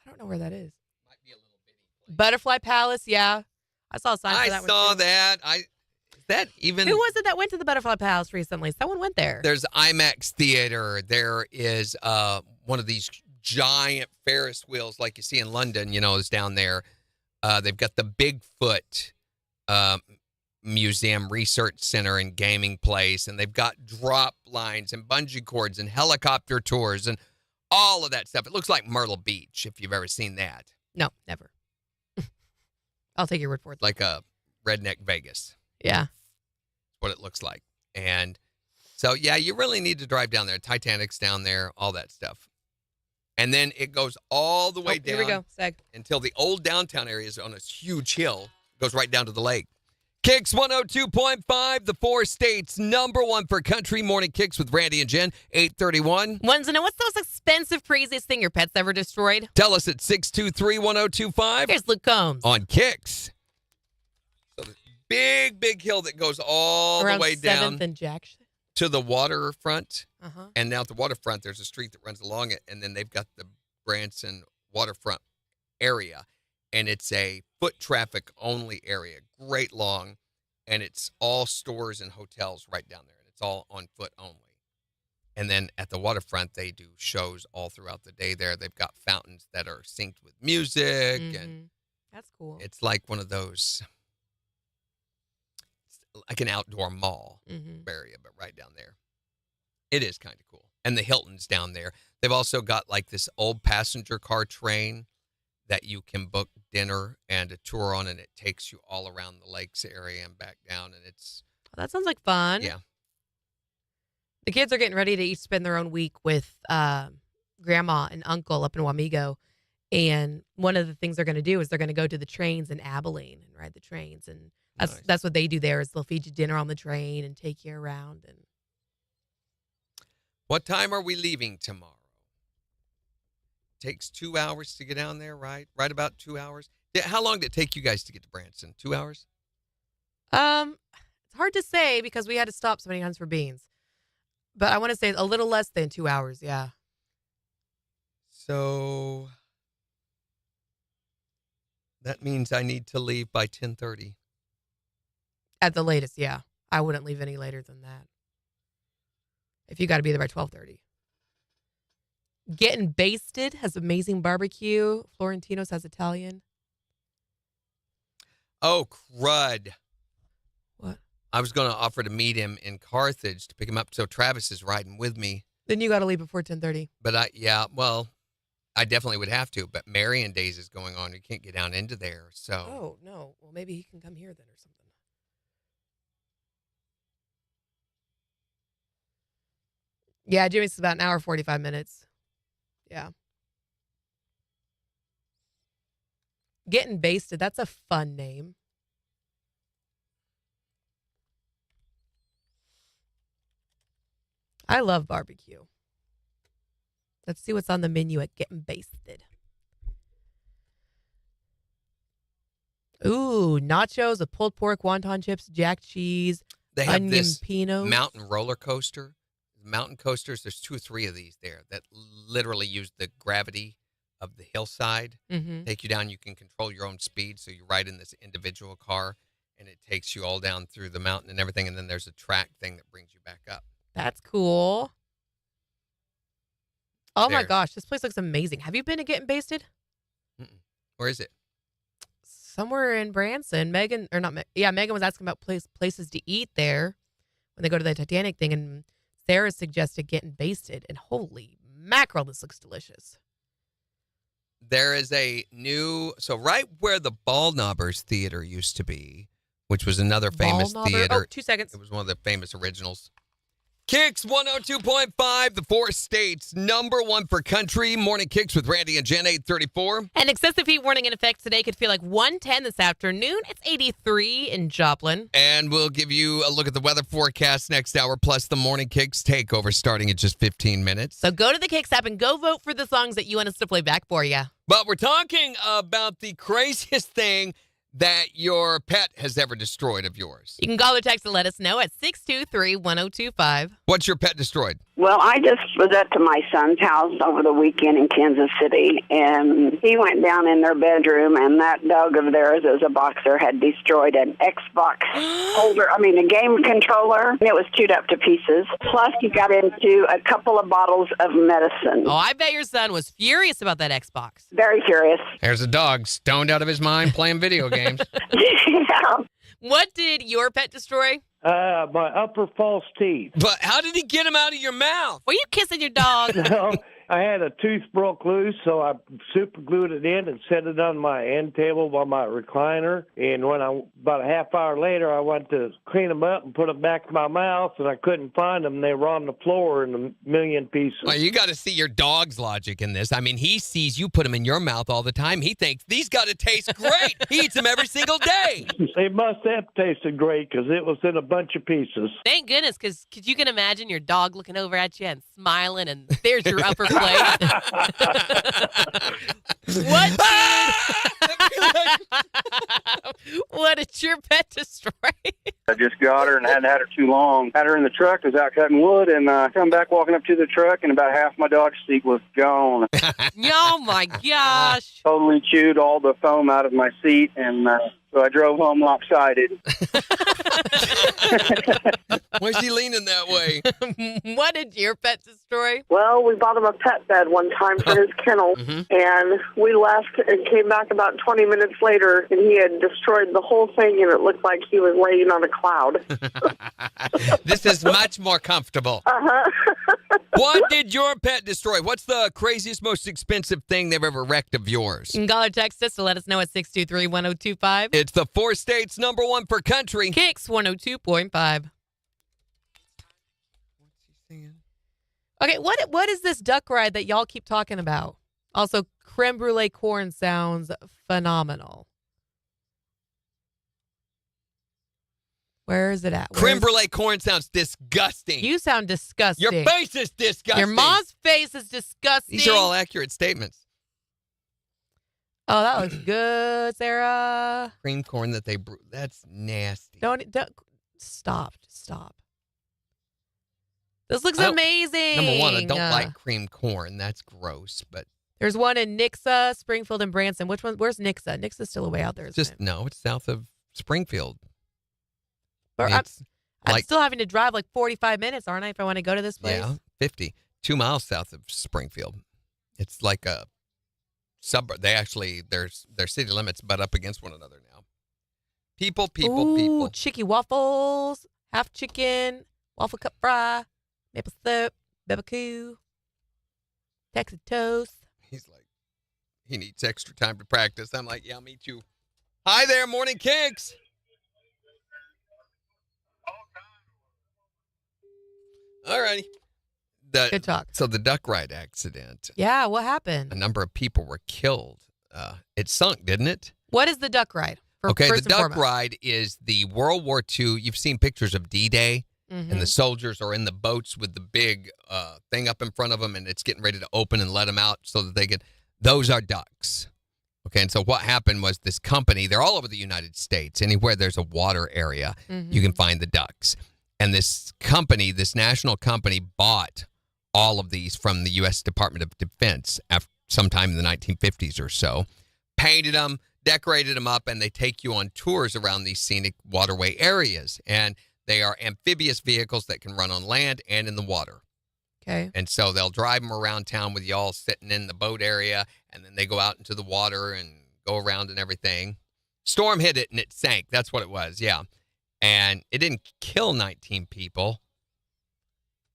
I don't know where that is. Might be a little bitty place. Butterfly Palace, yeah. I saw a sign for that I one. saw too. that. Is that even? Who was it that went to the Butterfly Palace recently? Someone went there. There's IMAX Theater. There is one of these giant Ferris wheels like you see in London, is down there. They've got the Bigfoot Museum Research Center and Gaming Place, and they've got drop lines and bungee cords and helicopter tours and all of that stuff. It looks like Myrtle Beach, if you've ever seen that. No, never. I'll take your word for it. Like a redneck Vegas. Yeah. That's what it looks like. And so, yeah, you really need to drive down there. Titanic's down there, all that stuff. And then it goes all the way down. Here we go, Seg. Until the old downtown area is on a huge hill. It goes right down to the lake. KIX 102.5, the 4 states, #1 for country. Morning KIX with Randy and Jen, 8:31. Wants to know what's the most expensive, craziest thing your pet's ever destroyed? Tell us at 623-1025. Here's Luke Combs. On KIX. So this big hill that goes all Around the way 7th down and Jackson. to the waterfront. Uh-huh. And now at the waterfront, there's a street that runs along it, and then they've got the Branson waterfront area. And it's a foot traffic only area, great long, and it's all stores and hotels right down there, and it's all on foot only. And then at the waterfront, they do shows all throughout the day there. They've got fountains that are synced with music, and that's cool. It's like one of those, it's like an outdoor mall area, but right down there. It is kind of cool. And the Hilton's down there. They've also got like this old passenger car train that you can book dinner and a tour on, and it takes you all around the lakes area and back down, and it's... That sounds like fun. Yeah. The kids are getting ready to each spend their own week with grandma and uncle up in Wamego, and one of the things they're going to do is they're going to go to the trains in Abilene and ride the trains, and that's what they do there is they'll feed you dinner on the train and take you around. And what time are we leaving tomorrow? Takes 2 hours to get down there, right? Right about 2 hours. How long did it take you guys to get to Branson? 2 hours? It's hard to say because we had to stop so many times for beans. But I want to say a little less than 2 hours, yeah. So that means I need to leave by 10:30. At the latest, yeah. I wouldn't leave any later than that. If you got to be there by 12:30. Getting Basted has amazing barbecue. Florentino's has Italian. Oh, crud. What? I was going to offer to meet him in Carthage to pick him up. So Travis is riding with me. Then you got to leave before 10:30. But I definitely would have to. But Marion Days is going on. You can't get down into there. So. Oh, no. Well, maybe he can come here then or something. Yeah, Jimmy's about an hour, 45 minutes. Yeah. Getting Basted. That's a fun name. I love barbecue. Let's see what's on the menu at Getting Basted. Ooh, nachos with pulled pork, wonton chips, jack cheese, They have onion this pinos. mountain roller coaster. Mountain coasters, there's 2 or 3 of these there that literally use the gravity of the hillside. Mm-hmm. Take you down. You can control your own speed. So you ride in this individual car, and it takes you all down through the mountain and everything. And then there's a track thing that brings you back up. That's cool. Oh my There. gosh, this place looks amazing. Have you been to Getting Basted? Mm-mm. Where is it? Somewhere in Branson. Megan was asking about places to eat there when they go to the Titanic thing, and Sarah suggested Getting Basted. And holy mackerel, this looks delicious. There is a new, so right where the Ball Knobbers Theater used to be, which was another famous Ball Knobber? theater. Oh, 2 seconds. It was one of the famous originals. KIX 102.5, the 4 states, #1 for country. Morning KIX with Randy and Jen, 834. An excessive heat warning in effect today. Could feel like 110 this afternoon. It's 83 in Joplin. And we'll give you a look at the weather forecast next hour, plus the Morning KIX takeover starting in just 15 minutes. So go to the KIX app and go vote for the songs that you want us to play back for you. But we're talking about the craziest thing that your pet has ever destroyed of yours. You can call or text to let us know at 623-1025. What's your pet destroyed? Well, I just was at to my son's house over the weekend in Kansas City, and he went down in their bedroom, and that dog of theirs, as a boxer, had destroyed an Xbox a game controller. It was chewed up to pieces. Plus, he got into a couple of bottles of medicine. Oh, I bet your son was furious about that Xbox. Very furious. There's a dog stoned out of his mind playing video games. Yeah. What did your pet destroy? My upper false teeth. But how did he get him out of your mouth? Were you kissing your dog? No, I had a tooth broke loose, so I super glued it in and set it on my end table by my recliner. And about a half hour later, I went to clean them up and put them back in my mouth, and I couldn't find them. They were on the floor in a million pieces. Well, you got to see your dog's logic in this. I mean, he sees you put them in your mouth all the time. He thinks these got to taste great. He eats them every single day. They must have tasted great because it was in a bunch of pieces. Thank goodness, because you can imagine your dog looking over at you and smiling, and there's your upper plate. What did your pet destroy? I just got her and hadn't had her too long. Had her in the truck, was out cutting wood, and come back walking up to the truck, and about half my dog's seat was gone. Oh, my gosh. Totally chewed all the foam out of my seat, and so I drove home lopsided. Why is she leaning that way? What did your pet destroy? Well, we bought him a pet bed one time for his kennel, and we left and came back about 20 minutes later, and he had destroyed the whole thing, and it looked like he was laying on a cloud. This is much more comfortable. What did your pet destroy? What's the craziest, most expensive thing they've ever wrecked of yours? You can call or text us to let us know at 623-1025. It's the 4 states, #1 for country. KIX 102.5. Okay, what is this duck ride that y'all keep talking about? Also, creme brulee corn sounds phenomenal. Where is it at? Creme brulee corn sounds disgusting. You sound disgusting. Your face is disgusting. Your mom's face is disgusting. These are all accurate statements. Oh, that looks good, Sarah. Cream corn that they brew. That's nasty. Don't stop. This looks amazing. Number one, I don't like cream corn. That's gross. But there's one in Nixa, Springfield, and Branson. Which one? Where's Nixa? Nixa's still way out there. It's south of Springfield. I'm still having to drive like 45 minutes, aren't I, if I want to go to this place? Yeah, 50. 2 miles south of Springfield. It's like a suburb. They actually, their city limits butt up against one another now. People, people, Ooh, people. chicky waffles, half chicken, waffle cup fry, maple syrup, barbecue, Texas toast. He's like, he needs extra time to practice. I'm like, yeah, I'll meet you. Hi there, Morning Kicks. All righty. Good talk. So the duck ride accident, Yeah, what happened? a number of people were killed. It sunk, didn't it? What is the duck ride? Okay, First the and duck foremost. ride is the World War II. You've seen pictures of D-Day, and the soldiers are in the boats with the big thing up in front of them, and it's getting ready to open and let them out so that they can. Those are ducks. Okay, and so what happened was this company, they're all over the United States. Anywhere there's a water area, you can find the ducks. And this company, this national company, bought all of these from the U.S. Department of Defense sometime in the 1950s or so, painted them, decorated them up, and they take you on tours around these scenic waterway areas. And they are amphibious vehicles that can run on land and in the water. Okay. And so they'll drive them around town with y'all sitting in the boat area, and then they go out into the water and go around and everything. Storm hit it, and it sank. That's what it was, yeah. And it didn't kill 19 people.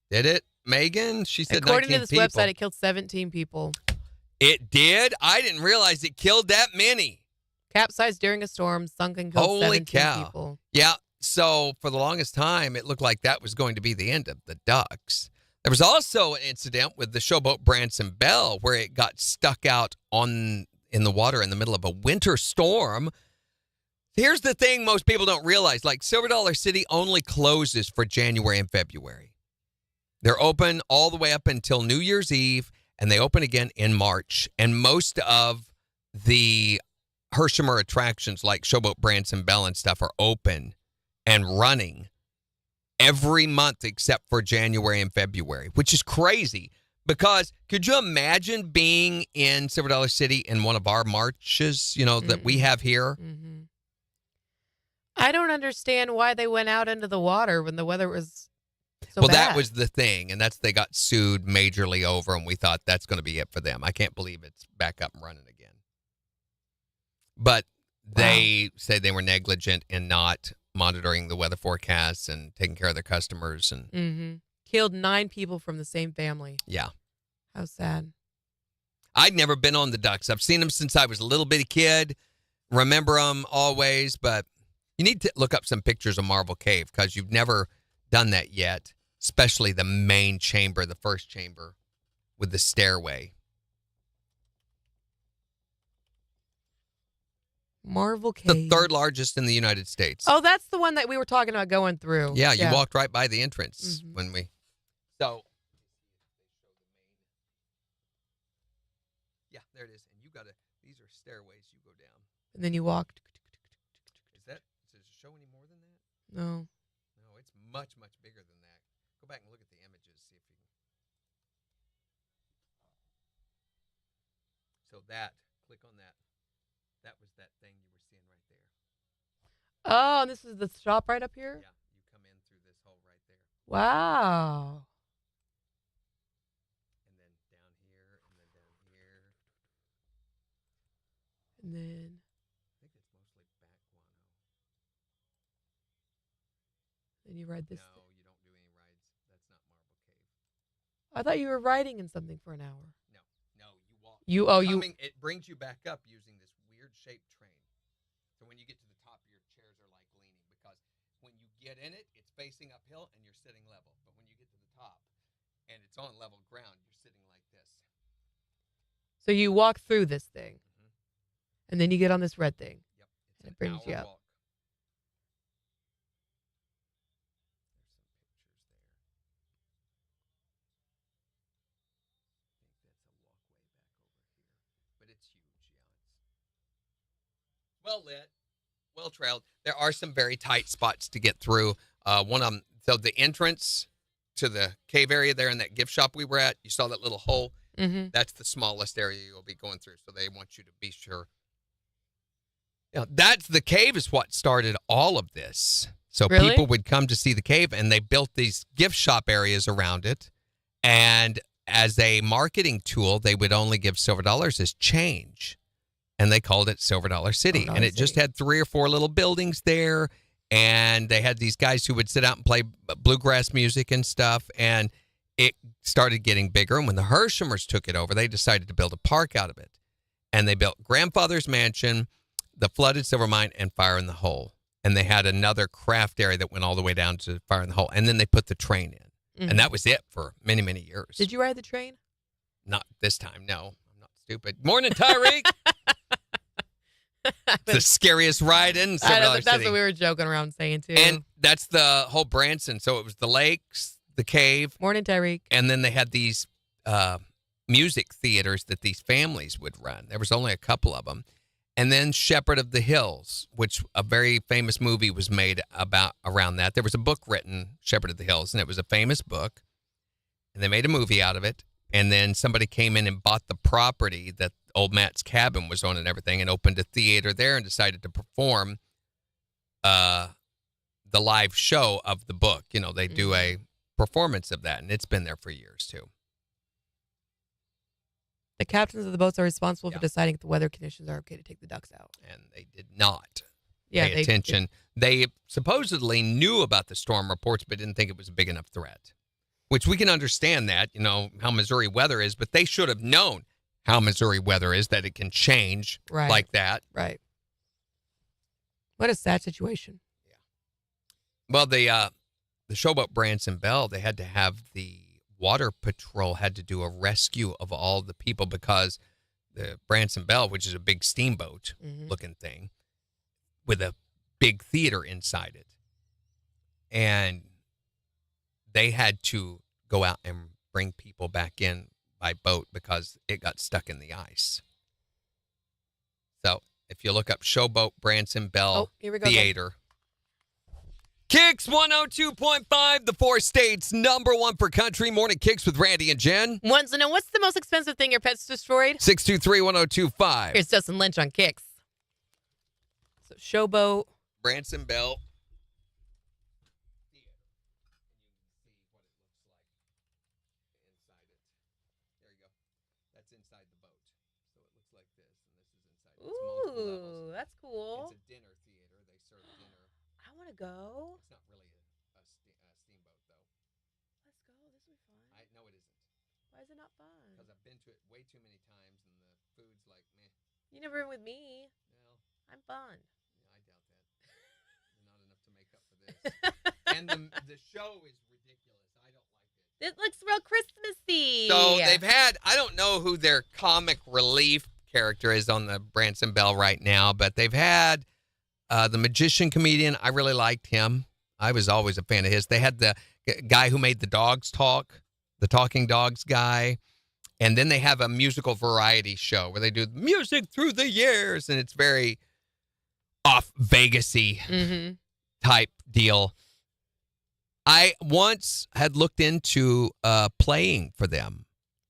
Did it, Megan? She said According 19 to this people. website, it killed 17 people. It did? I didn't realize it killed that many. Capsized during a storm, sunk and killed Holy 17 cow. people. Yeah, so for the longest time, it looked like that was going to be the end of the ducks. There was also an incident with the showboat Branson Belle where it got stuck out in the water in the middle of a winter storm. Here's the thing most people don't realize. Like, Silver Dollar City only closes for January and February. They're open all the way up until New Year's Eve, and they open again in March. And most of the Hersheimer attractions like Showboat Branson Belle and stuff are open and running every month except for January and February, which is crazy. Because could you imagine being in Silver Dollar City in one of our marches, that we have here? Mm-hmm. I don't understand why they went out into the water when the weather was so bad. That was the thing, and they got sued majorly over, and we thought that's going to be it for them. I can't believe it's back up and running again. But they say they were negligent in not monitoring the weather forecasts and taking care of their customers. And killed 9 people from the same family. Yeah. How sad. I'd never been on the ducks. I've seen them since I was a little bitty kid. Remember them always, but you need to look up some pictures of Marvel Cave because you've never done that yet, especially the main chamber, the first chamber with the stairway. Marvel Cave. The third largest in the United States. Oh, that's the one that we were talking about going through. Yeah, you walked right by the entrance when we. So. Yeah, there it is. And you got to, these are stairways you go down. And then you walked. Does it show any more than that? No. No, it's much, much bigger than that. Go back and look at the images, see if you can. So click on that. That was that thing you were seeing right there. Oh, and this is the shop right up here? Yeah, you come in through this hole right there. Wow. And then down here, and then down here. And then. I think it's mostly back guano. Then you ride this. No, you don't do any rides. That's not Marble Cave. I thought you were riding in something for an hour. No, you walk. It brings you back up using this weird shaped train. So when you get to the top, your chairs are like leaning because when you get in it, it's facing uphill and you're sitting level. But when you get to the top and it's on level ground, you're sitting like this. So you walk through this thing. And then you get on this red thing. Yep. And it brings you up. Walk. Well lit, well trailed. There are some very tight spots to get through. One of them, so the entrance to the cave area there in that gift shop we were at, you saw that little hole? Mm-hmm. That's the smallest area you'll be going through, so they want you to be sure. That's the cave is what started all of this. So Really? people would come to see the cave, and they built these gift shop areas around it. And as a marketing tool, they would only give silver dollars as change. and they called it Silver Dollar City. And it just had 3 or 4 little buildings there, and they had these guys who would sit out and play bluegrass music and stuff, and it started getting bigger. And when the Hershemers took it over, they decided to build a park out of it. And they built Grandfather's Mansion, the Flooded Silver Mine, and Fire in the Hole. And they had another craft area that went all the way down to Fire in the Hole. And then they put the train in. Mhm. And that was it for many, many years. Did you ride the train? Not this time, no. I'm not stupid. Morning, Tyreek. It's the scariest ride in Silver Dollar That's City. what we were joking around saying, too. And that's the whole Branson. So it was the lakes, the cave. Morning, Tyreek. And then they had these music theaters that these families would run. There was only a couple of them. And then Shepherd of the Hills, which a very famous movie was made around that. There was a book written, Shepherd of the Hills, and it was a famous book. And they made a movie out of it. And then somebody came in and bought the property that old Matt's cabin was on and everything, and opened a theater there and decided to perform the live show of the book. You know, they do a performance of that, and it's been there for years, too. The captains of the boats are responsible for deciding if the weather conditions are okay to take the ducks out. And they did not pay attention. They supposedly knew about the storm reports, but didn't think it was a big enough threat, which we can understand that, you know, how Missouri weather is, but they should have known how Missouri weather is, that it can change like that. Right. What a sad situation. Well, the showboat Branson Bell, they had to have the Water Patrol had to do a rescue of all the people because the Branson Bell, which is a big steamboat looking thing with a big theater inside it. And they had to go out and bring people back in by boat because it got stuck in the ice. So if you look up Showboat Branson Bell here we go, Theater. KIX 102.5, the 4 states, #1 for country. Morning KIX with Randy and Jen. Wants to know, what's the most expensive thing your pet's destroyed? 623-1025. Here's Justin Lynch on KIX. So Showboat. Branson Bell. Ooh, that's cool. It's a dinner theater. They serve dinner. I want to go. It's not really a steamboat, though. Let's go. This will be fun. No, it isn't. Why is it not fun? Because I've been to it way too many times, and the food's like, meh. You never been with me. Well, I'm fun. Yeah, I doubt that. Not enough to make up for this. And the show is ridiculous. I don't like it. It looks real Christmassy. So they've had, I don't know who their comic relief character is on the Branson Bell right now, but they've had the magician comedian. I really liked him. I was always a fan of his. They had the guy who made the dogs talk, the talking dogs guy. And then they have a musical variety show where they do music through the years, and it's very off Vegas-y type deal. I once had looked into playing for them.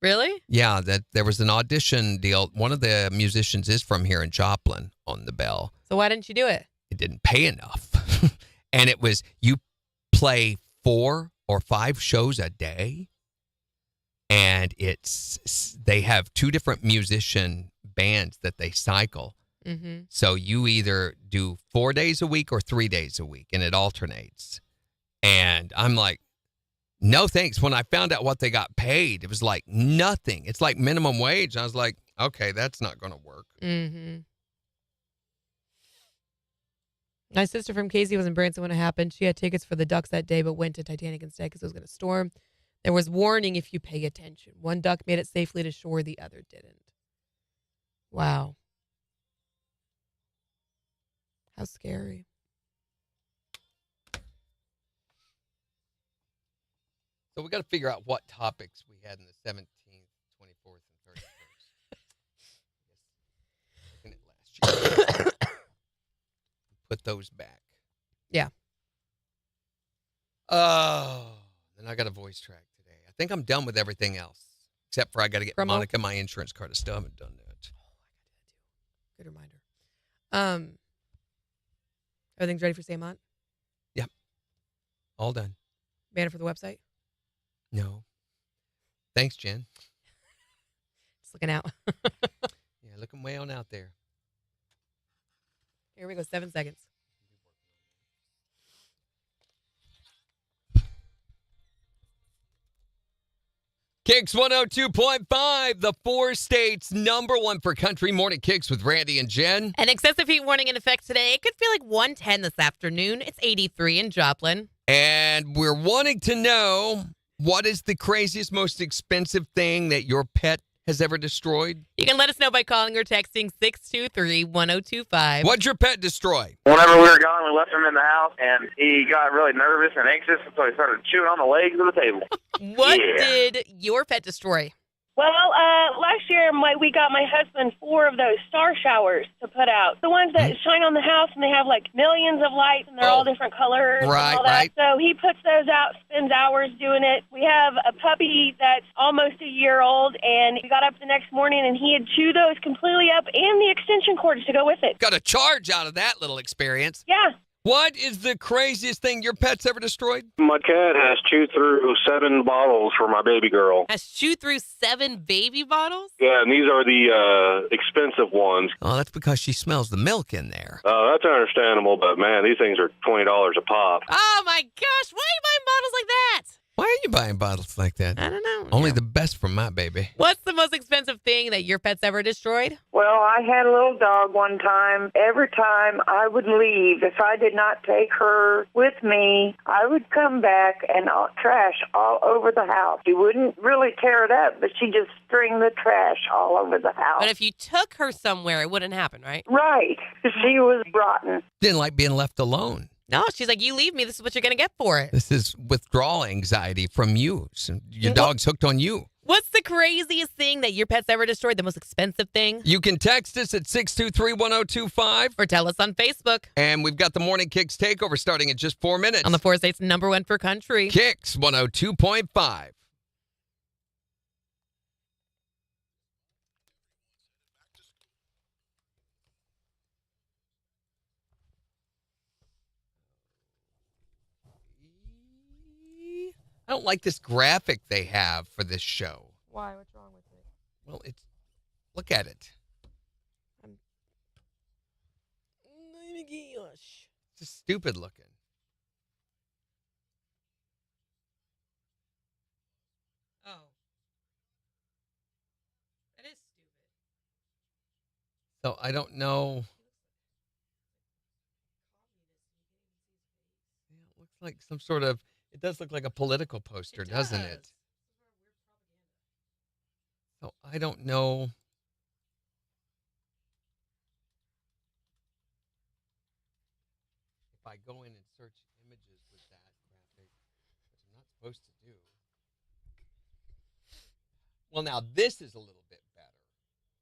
Really? Yeah, that there was an audition deal. One of the musicians is from here in Joplin on the Bell. So why didn't you do it? It didn't pay enough. And it was, you play 4 or 5 shows a day. And they have 2 different musician bands that they cycle. So you either do 4 days a week or 3 days a week, and it alternates. And I'm like, no thanks. When I found out what they got paid, it was like nothing. It's like minimum wage. I was like, okay, that's not going to work. My sister from Casey was in Branson when it happened. She had tickets for the Ducks that day, but went to Titanic instead because it was going to storm. There was warning if you pay attention. One duck made it safely to shore, the other didn't. Wow. How scary. So we got to figure out what topics we had in the 17th, 24th, and 31st. Looking at last year. Put those back. Yeah. Oh, then I got a voice track today. I think I'm done with everything else, except for I got to get Monica my insurance card. I still haven't done that. Good reminder. Everything's ready for Samont? Yep. All done. Banner for the website? No. Thanks, Jen. Just looking out. Yeah, looking way on out there. Here we go. 7 seconds. KIX 102.5, the 4 states #1 for country. Morning KIX with Randy and Jen. An excessive heat warning in effect today. It could feel like 110 this afternoon. It's 83 in Joplin. And we're wanting to know, what is the craziest, most expensive thing that your pet has ever destroyed? You can let us know by calling or texting 623-1025. What'd your pet destroy? Whenever we were gone, we left him in the house, and he got really nervous and anxious, and so he started chewing on the legs of the table. What did your pet destroy? Well, last year we got my husband 4 of those star showers to put out. The ones that shine on the house and they have like millions of lights and they're all different colors and all that. Right. So he puts those out, spends hours doing it. We have a puppy that's almost a year old, and he got up the next morning and he had chewed those completely up and the extension cords to go with it. Got a charge out of that little experience. Yeah. What is the craziest thing your pet's ever destroyed? My cat has chewed through 7 bottles for my baby girl. Has chewed through 7 baby bottles? Yeah, and these are the expensive ones. Oh, that's because she smells the milk in there. That's understandable, but man, these things are $20 a pop. Oh my gosh, why are you buying bottles like that? Why are you buying bottles like that? I don't know. Only the best from my baby. What's the most expensive thing that your pet's ever destroyed? Well, I had a little dog one time. Every time I would leave, if I did not take her with me, I would come back and trash all over the house. She wouldn't really tear it up, but she'd just string the trash all over the house. But if you took her somewhere, it wouldn't happen, right? Right. She was rotten. Didn't like being left alone. No, she's like, you leave me, this is what you're going to get for it. This is withdrawal anxiety from you. So your dog's hooked on you. What's the craziest thing that your pet's ever destroyed? The most expensive thing? You can text us at 623-1025. Or tell us on Facebook. And we've got the Morning KIX Takeover starting in just 4 minutes. On the 4 states #1 for country. KIX 102.5. I don't like this graphic they have for this show. Why? What's wrong with it? Well, look at it. It's just stupid looking. Oh. That is stupid. So I don't know. It looks like some sort of, it does look like a political poster, doesn't it? So I don't know. If I go in and search images with that graphic, which I'm not supposed to do. Well, now this is a little bit better,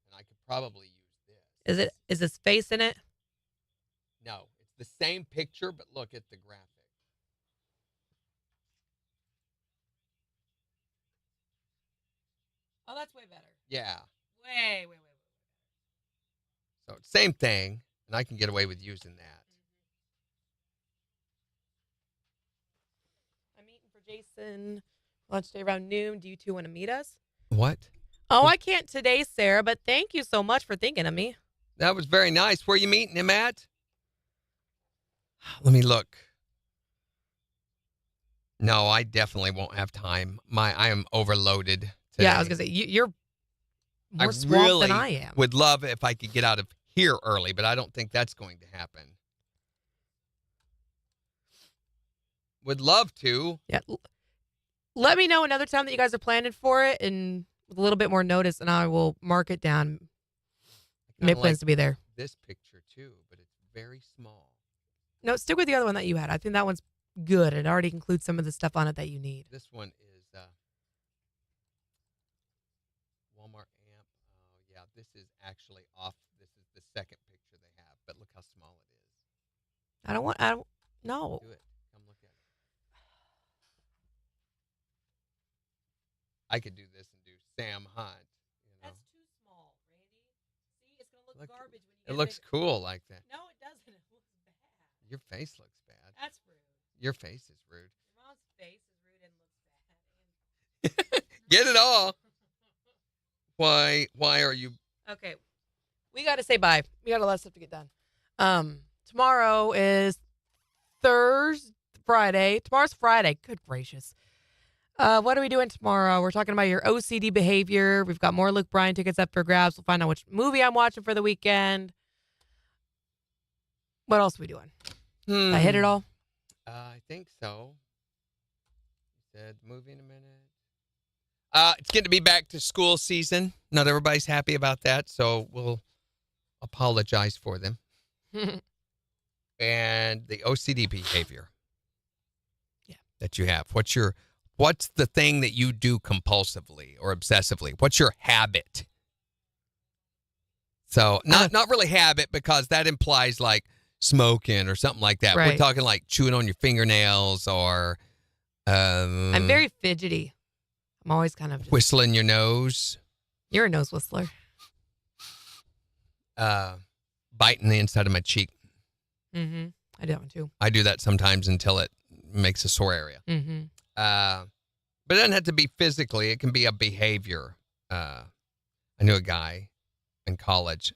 and I could probably use this. Is his face in it? No, it's the same picture, but look at the graphic. Oh, that's way better. Yeah. Way. So same thing, and I can get away with using that. I'm meeting for Jason lunch day around noon. Do you two want to meet us? What? Oh, I can't today, Sarah, but thank you so much for thinking of me. That was very nice. Where are you meeting him at? Let me look. No, I definitely won't have time. I am overloaded today. Yeah, I was going to say, you're more swamped than I am. Would love if I could get out of here early, but I don't think that's going to happen. Would love to. Yeah. Let me know another time that you guys are planning for it, and with a little bit more notice, and I will mark it down. Make plans to be there. This picture too, but it's very small. No, stick with the other one that you had. I think that one's good. It already includes some of the stuff on it that you need. This one is Walmart amp. Oh yeah, this is actually off. This is the second picture they have, but look how small it is. No. Do it. Come look at it. I could do this and do Sam Hunt. That's too small, Randy. See, it's going to look garbage when you It looks cool like that. No, it doesn't. It looks bad. Your face looks bad. That's rude. Your face is rude. Your mom's face is rude and looks bad. Get it all. Why are you? Okay. We got to say bye. We got a lot of stuff to get done. Tomorrow is Friday. Tomorrow's Friday. Good gracious. What are we doing tomorrow? We're talking about your OCD behavior. We've got more Luke Bryan tickets up for grabs. We'll find out which movie I'm watching for the weekend. What else are we doing? Did I hit it all? I think so. Said movie in a minute. It's getting to be back to school season. Not everybody's happy about that, so we'll apologize for them. And the OCD behavior that you have. What's the thing that you do compulsively or obsessively? What's your habit? So not really habit, because that implies like smoking or something like that. Right. We're talking like chewing on your fingernails or I'm very fidgety. I'm always kind of just, whistling your nose. You're a nose whistler. Biting the inside of my cheek. Mm-hmm. I do that one too. I do that sometimes until it makes a sore area. Mm-hmm. But it doesn't have to be physically. It can be a behavior. I knew a guy in college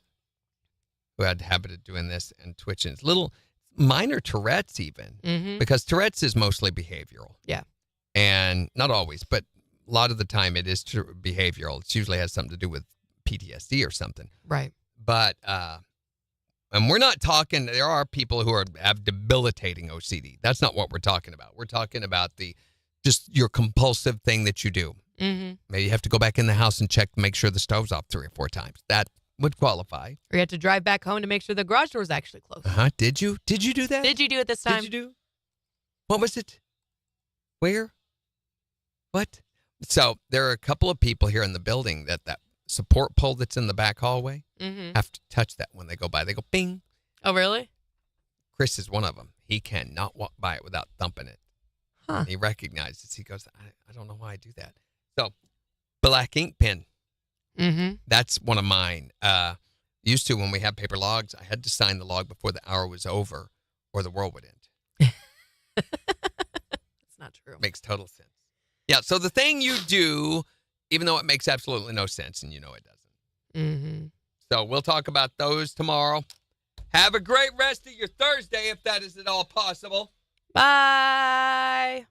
who had the habit of doing this and twitching. It's little minor Tourette's even, because Tourette's is mostly behavioral. Yeah. And not always, but a lot of the time it is behavioral. It usually has something to do with PTSD or something. Right. But, and we're not talking, there are people who have debilitating OCD. That's not what we're talking about. We're talking about just your compulsive thing that you do. Mm-hmm. Maybe you have to go back in the house and check to make sure the stove's off 3 or 4 times. That would qualify. Or you have to drive back home to make sure the garage door is actually closed. Did you do that? Did you do it this time? Did you do? What was it? Where? What? So there are a couple of people here in the building that support pole that's in the back hallway have to touch that when they go by. They go bing. Oh, really? Chris is one of them. He cannot walk by it without thumping it. Huh. He recognizes. He goes, I don't know why I do that. So, black ink pen. Mm-hmm. That's one of mine. Used to, when we had paper logs, I had to sign the log before the hour was over or the world would end. That's not true. Makes total sense. Yeah, so the thing you do, even though it makes absolutely no sense and you know it doesn't. Mm-hmm. So we'll talk about those tomorrow. Have a great rest of your Thursday if that is at all possible. Bye.